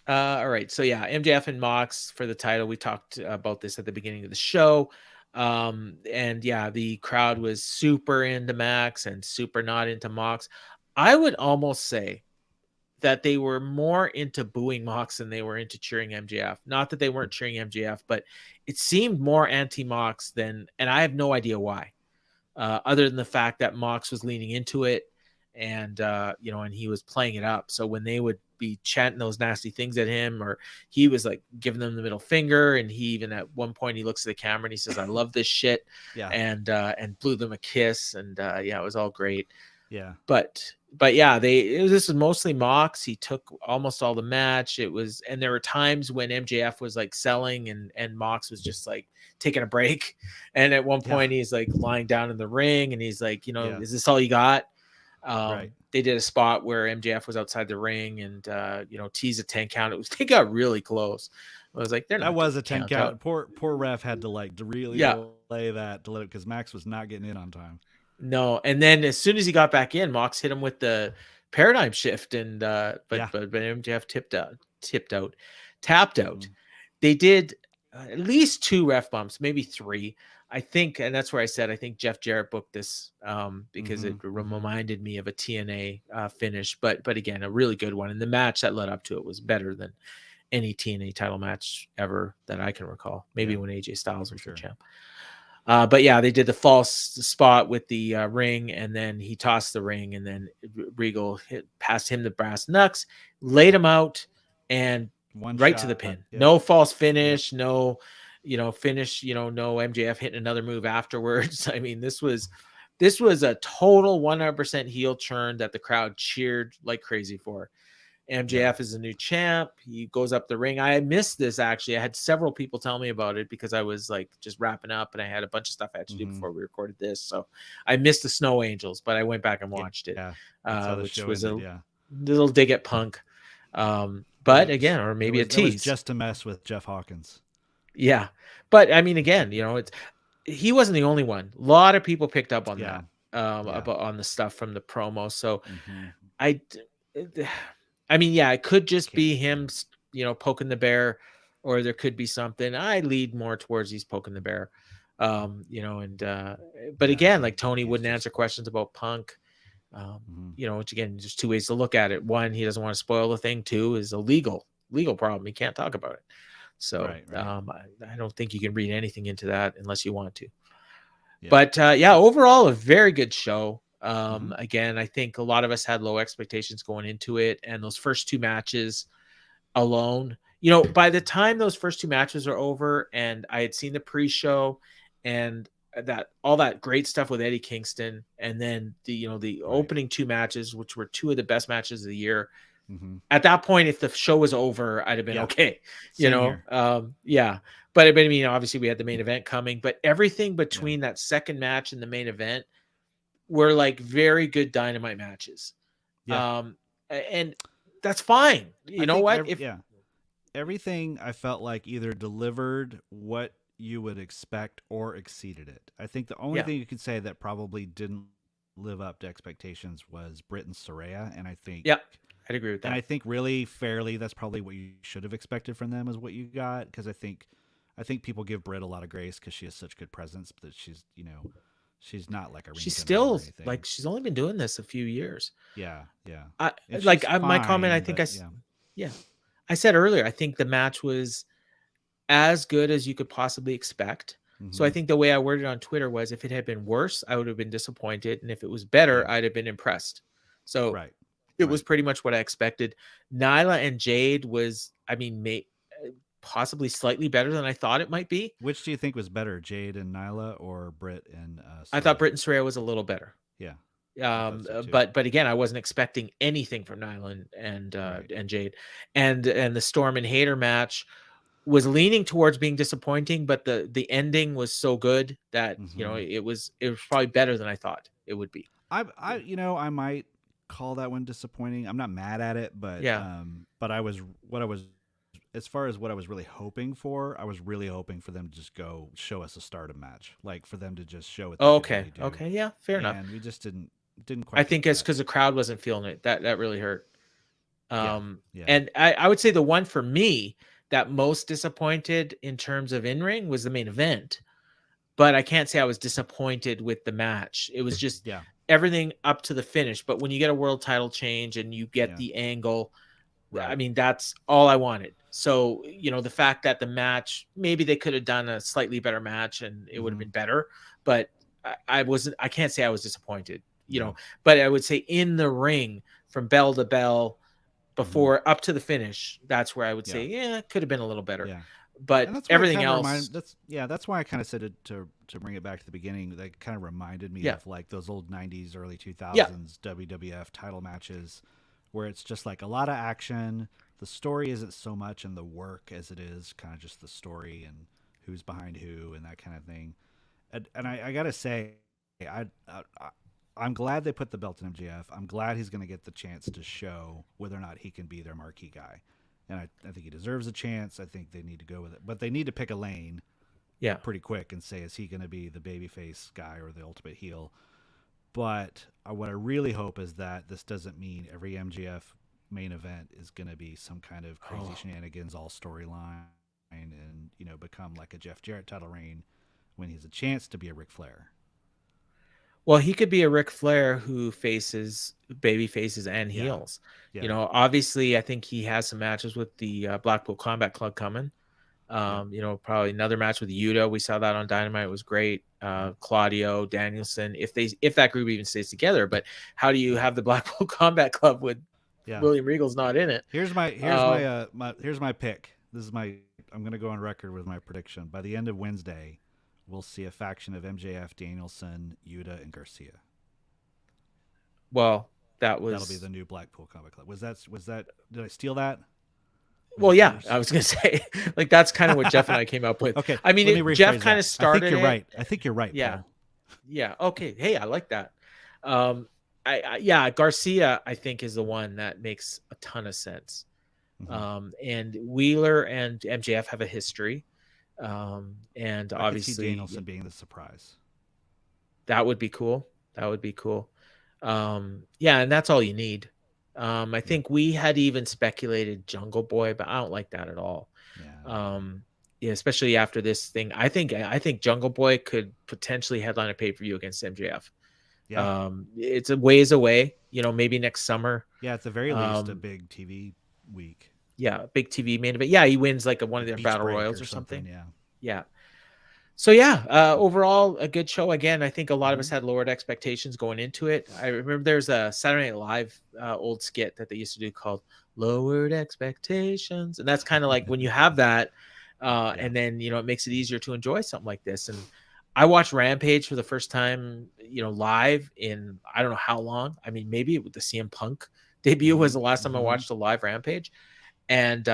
All right, so yeah, MJF and Mox for the title. We talked about this at the beginning of the show, and yeah, the crowd was super into Max and super not into Mox. I would almost say that they were more into booing Mox than they were into cheering MJF. Not that they weren't cheering MJF, but it seemed more anti-Mox than, and I have no idea why, other than the fact that Mox was leaning into it, and and he was playing it up. So when they would be chanting those nasty things at him, or he was like giving them the middle finger, and he even at one point he looks at the camera and he says, "I love this shit," and blew them a kiss, and it was all great. Yeah, but yeah, this was mostly Mox. He took almost all the match. And there were times when MJF was like selling, and Mox was just like taking a break. And at one point he's like lying down in the ring, and he's like, is this all you got? Right. They did a spot where MJF was outside the ring and teased a 10 count. They got really close. I was like, they're That not doing was the a 10 count out. count. Poor ref had to to really Yeah. delay that because Max was not getting in on time. No, and then as soon as he got back in, Mox hit him with the paradigm shift, and Yeah. but MJF tapped out. Mhm. They did at least 2 ref bumps, maybe 3. I think, and that's where I said I think Jeff Jarrett booked this because it reminded me of a TNA finish, but again, a really good one. And the match that led up to it was better than any TNA title match ever that I can recall. Maybe when AJ Styles was the champ. But yeah, they did the false spot with the ring, and then he tossed the ring, and then Regal passed him the brass knucks, laid him out, and One right shot to the pin. Yep. No false finish, no finish, no MJF hitting another move afterwards. I mean, this was a total 100% heel turn that the crowd cheered like crazy for. MJF is a new champ. He goes up the ring. I missed this actually. I had several people tell me about it because I was like just wrapping up and I had a bunch of stuff I had to do before we recorded this. So I missed the Snow Angels, but I went back and watched it, which was ended, a little dig at Punk. But again, or maybe a tease. It was just to mess with Jeff Hawkins. Yeah. But I mean, again, he wasn't the only one. A lot of people picked up on that about on the stuff from the promo. So I mean, yeah, it could just be him, poking the bear, or there could be something. I lead more towards he's poking the bear, but again, like Tony wouldn't answer questions about Punk, which again, there's 2 ways to look at it. One, he doesn't want to spoil the thing. 2 is a legal problem. He can't talk about it. So I don't think you can read anything into that unless you want to. Yeah. But overall, a very good show. Again, I think a lot of us had low expectations going into it, and those first 2 matches alone, by the time those first 2 matches are over and I had seen the pre-show and that all that great stuff with Eddie Kingston, and then the opening 2 matches, which were 2 of the best matches of the year. At that point, if the show was over, I'd have been okay. But I mean, obviously we had the main event coming, but everything between that second match and the main event were like very good Dynamite matches. And that's fine. You know what? Everything I felt like either delivered what you would expect or exceeded it. I think the only thing you could say that probably didn't live up to expectations was Britt and Saraya, and I think I'd agree with that. And I think really fairly, that's probably what you should have expected from them is what you got, because I think people give Britt a lot of grace because she has such good presence, but she's she's not like a. She's still like she's only been doing this a few years. Yeah. My comment. I think I said earlier. I think the match was as good as you could possibly expect. So I think the way I worded it on Twitter was, if it had been worse, I would have been disappointed, and if it was better, I'd have been impressed. So it was pretty much what I expected. Nyla and Jade was, I mean, possibly slightly better than I thought it might be. Which do you think was better, Jade and Nyla or Britt and Saraya? I thought Britt and Saraya was a little better. Yeah. But again, I wasn't expecting anything from Nyla and Jade. And the Storm and Hayter match was leaning towards being disappointing, but the ending was so good that it was probably better than I thought it would be. I might call that one disappointing. I'm not mad at it, but but as far as what I was really hoping for, I was really hoping for them to just go show us a Stardom match, like for them to just show it. Okay, yeah, fair enough. And we just didn't quite. I think it's because the crowd wasn't feeling it. That really hurt. And I would say the one for me that most disappointed in terms of in-ring was the main event, but I can't say I was disappointed with the match. It was just everything up to the finish. But when you get a world title change and you get the angle, I mean, that's all I wanted. So, the fact that the match, maybe they could have done a slightly better match and it would have been better, but I can't say I was disappointed, but I would say in the ring from bell to bell before up to the finish, that's where I would say, it could have been a little better. Yeah. But everything else, that's why I kind of said it to bring it back to the beginning. That kind of reminded me of like those old 90s, early 2000s WWF title matches where it's just like a lot of action. The story isn't so much in the work as it is kind of just the story and who's behind who and that kind of thing. And I got to say, I'm glad they put the belt in MJF. I'm glad he's going to get the chance to show whether or not he can be their marquee guy. And I think he deserves a chance. I think they need to go with it. But they need to pick a lane Yeah. pretty quick and say, is he going to be the babyface guy or the ultimate heel? But what I really hope is that this doesn't mean every MJF main event is going to be some kind of crazy shenanigans, all storyline, and, you know, become like a Jeff Jarrett title reign when he has a chance to be a Ric Flair. Well, he could be a Ric Flair who faces baby faces and heels. Yeah. You know, obviously, I think he has some matches with the Blackpool Combat Club coming. You know, probably another match with Yuta. We saw that on Dynamite. It was great. Claudio, Danielson, if that group even stays together. But how do you have the Blackpool Combat Club with William Regal's not in it? Here's my pick. I'm going to go on record with my prediction. By the end of Wednesday, we'll see a faction of MJF, Danielson, Yuta, and Garcia. Well, that'll be the new Blackpool Combat Club. Was that? Did I steal that? Well, yeah, I was gonna say, like, that's kind of what Jeff and I came up with. Okay, I mean, Jeff kind of started. I think you're right. I think you're right. Yeah, Paul. Yeah. Okay. Hey, I like that. Garcia, I think, is the one that makes a ton of sense. Mm-hmm. And Wheeler and MJF have a history. And I obviously could see Danielson being the surprise. That would be cool. Yeah, and that's all you need. I think we had even speculated Jungle Boy, but I don't like that at all. Yeah, especially after this thing. I think Jungle Boy could potentially headline a pay-per-view against MJF. Yeah. It's a ways away, you know, maybe next summer. Yeah, at the very least, a big TV week. Yeah, big TV main event. Yeah, he wins like one of their battle royals or something. Yeah. So overall a good show. Again, I think a lot of us had lowered expectations going into it. I remember there's a Saturday Night Live old skit that they used to do called "Lowered Expectations," and that's kind of like when you have that, and then, you know, it makes it easier to enjoy something like this. And I watched Rampage for the first time, you know, live in I don't know how long. I mean, maybe the CM Punk debut was the last time I watched a live Rampage. And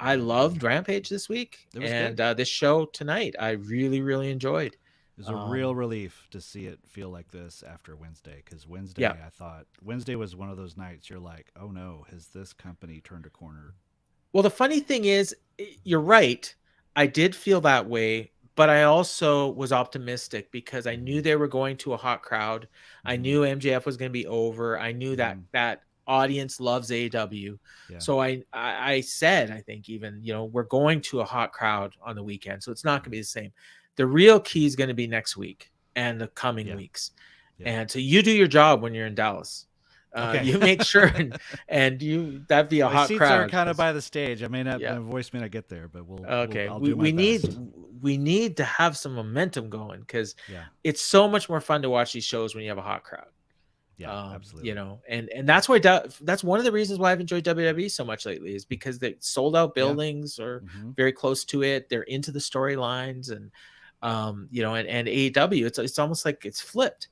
I loved Rampage this week, and this show tonight I really, really enjoyed. It was a real relief to see it feel like this after Wednesday, because Wednesday, I thought Wednesday was one of those nights you're like, oh no, has this company turned a corner? Well, the funny thing is, you're right. I did feel that way, but I also was optimistic because I knew they were going to a hot crowd. I knew MJF was going to be over. I knew that audience loves AEW. So I said, I think even, you know, we're going to a hot crowd on the weekend, so it's not going to be the same. The real key is going to be next week and the coming weeks. And so you do your job when you're in Dallas. You make sure and you that'd be a hot seats crowd. Are kind of by the stage. I may not, my voice may not get there, but I'll do my best. We need to have some momentum going, because it's so much more fun to watch these shows when you have a hot crowd. Yeah, absolutely. You know, and that's why that's one of the reasons why I've enjoyed WWE so much lately, is because they sold out buildings or very close to it. They're into the storylines, and you know, and AEW, it's almost like it's flipped.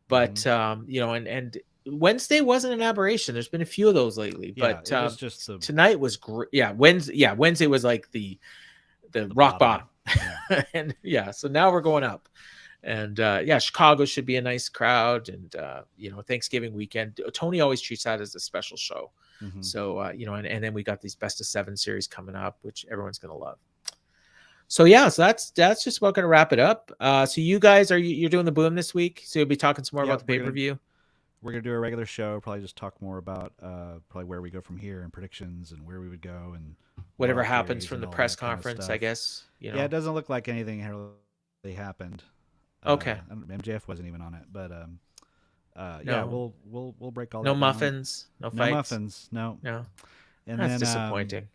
But you know, and Wednesday wasn't an aberration. There's been a few of those lately, but it was just tonight was great. Wednesday was like the rock bottom. And so now we're going up. And Chicago should be a nice crowd, and you know, Thanksgiving weekend, Tony always treats that as a special show. So you know, and then we got these best of 7 series coming up, which everyone's gonna love. So so that's just about gonna wrap it up. So you guys you're doing the Boom this week, so you'll be talking some more about the pay-per-view. We're gonna do a regular show, probably just talk more about probably where we go from here and predictions and where we would go and whatever happens from the press conference, I guess. You know, it doesn't look like anything really happened. Okay. MJF wasn't even on it, but no. we'll break all. No that muffins, down. no fights. No muffins, no. And that's disappointing.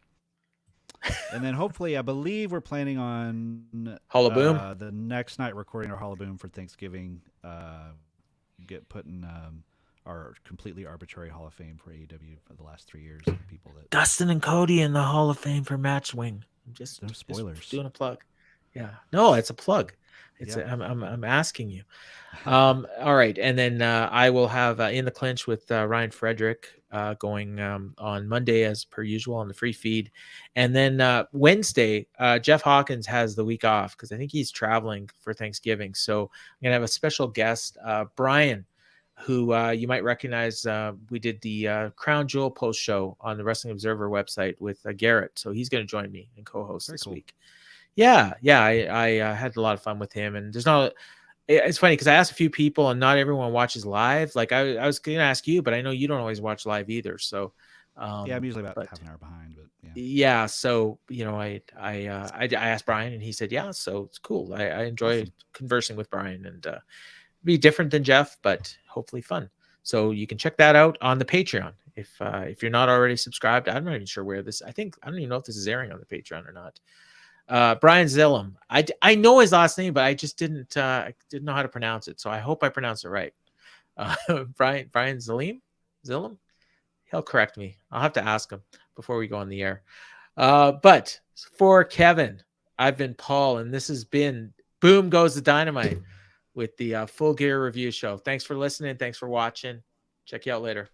And then hopefully, I believe we're planning on Hall of Boom the next night, recording our Hall of Boom for Thanksgiving. Putting our completely arbitrary Hall of Fame for AEW for the last 3 years. People that Dustin and Cody in the Hall of Fame for Matchwing. No spoilers. Just doing a plug. Yeah, no, it's a plug. It's I'm asking you. All right, and then I will have In the Clinch with Ryan Frederick going on Monday as per usual on the free feed, and then Wednesday Jeff Hawkins has the week off because I think he's traveling for Thanksgiving. So I'm gonna have a special guest, Brian who you might recognize. We did the Crown Jewel post show on the Wrestling Observer website with Garrett, so he's going to join me and co-host this week. Yeah, I had a lot of fun with him, and there's not. It's funny because I asked a few people, and not everyone watches live. Like I was going to ask you, but I know you don't always watch live either. So yeah, I'm usually about half an hour behind, but yeah. So I asked Brian, and he said, yeah. So it's cool. I enjoy conversing with Brian, and be different than Jeff, but hopefully fun. So you can check that out on the Patreon. If you're not already subscribed, I'm not even sure where this. I don't even know if this is airing on the Patreon or not. Brian Zillum. I know his last name, but I just didn't know how to pronounce it. So I hope I pronounce it right. Brian Zillum. He'll correct me. I'll have to ask him before we go on the air. But for Kevin, I've been Paul, and this has been Boom Goes the Dynamite with the Full Gear Review Show. Thanks for listening. Thanks for watching. Check you out later.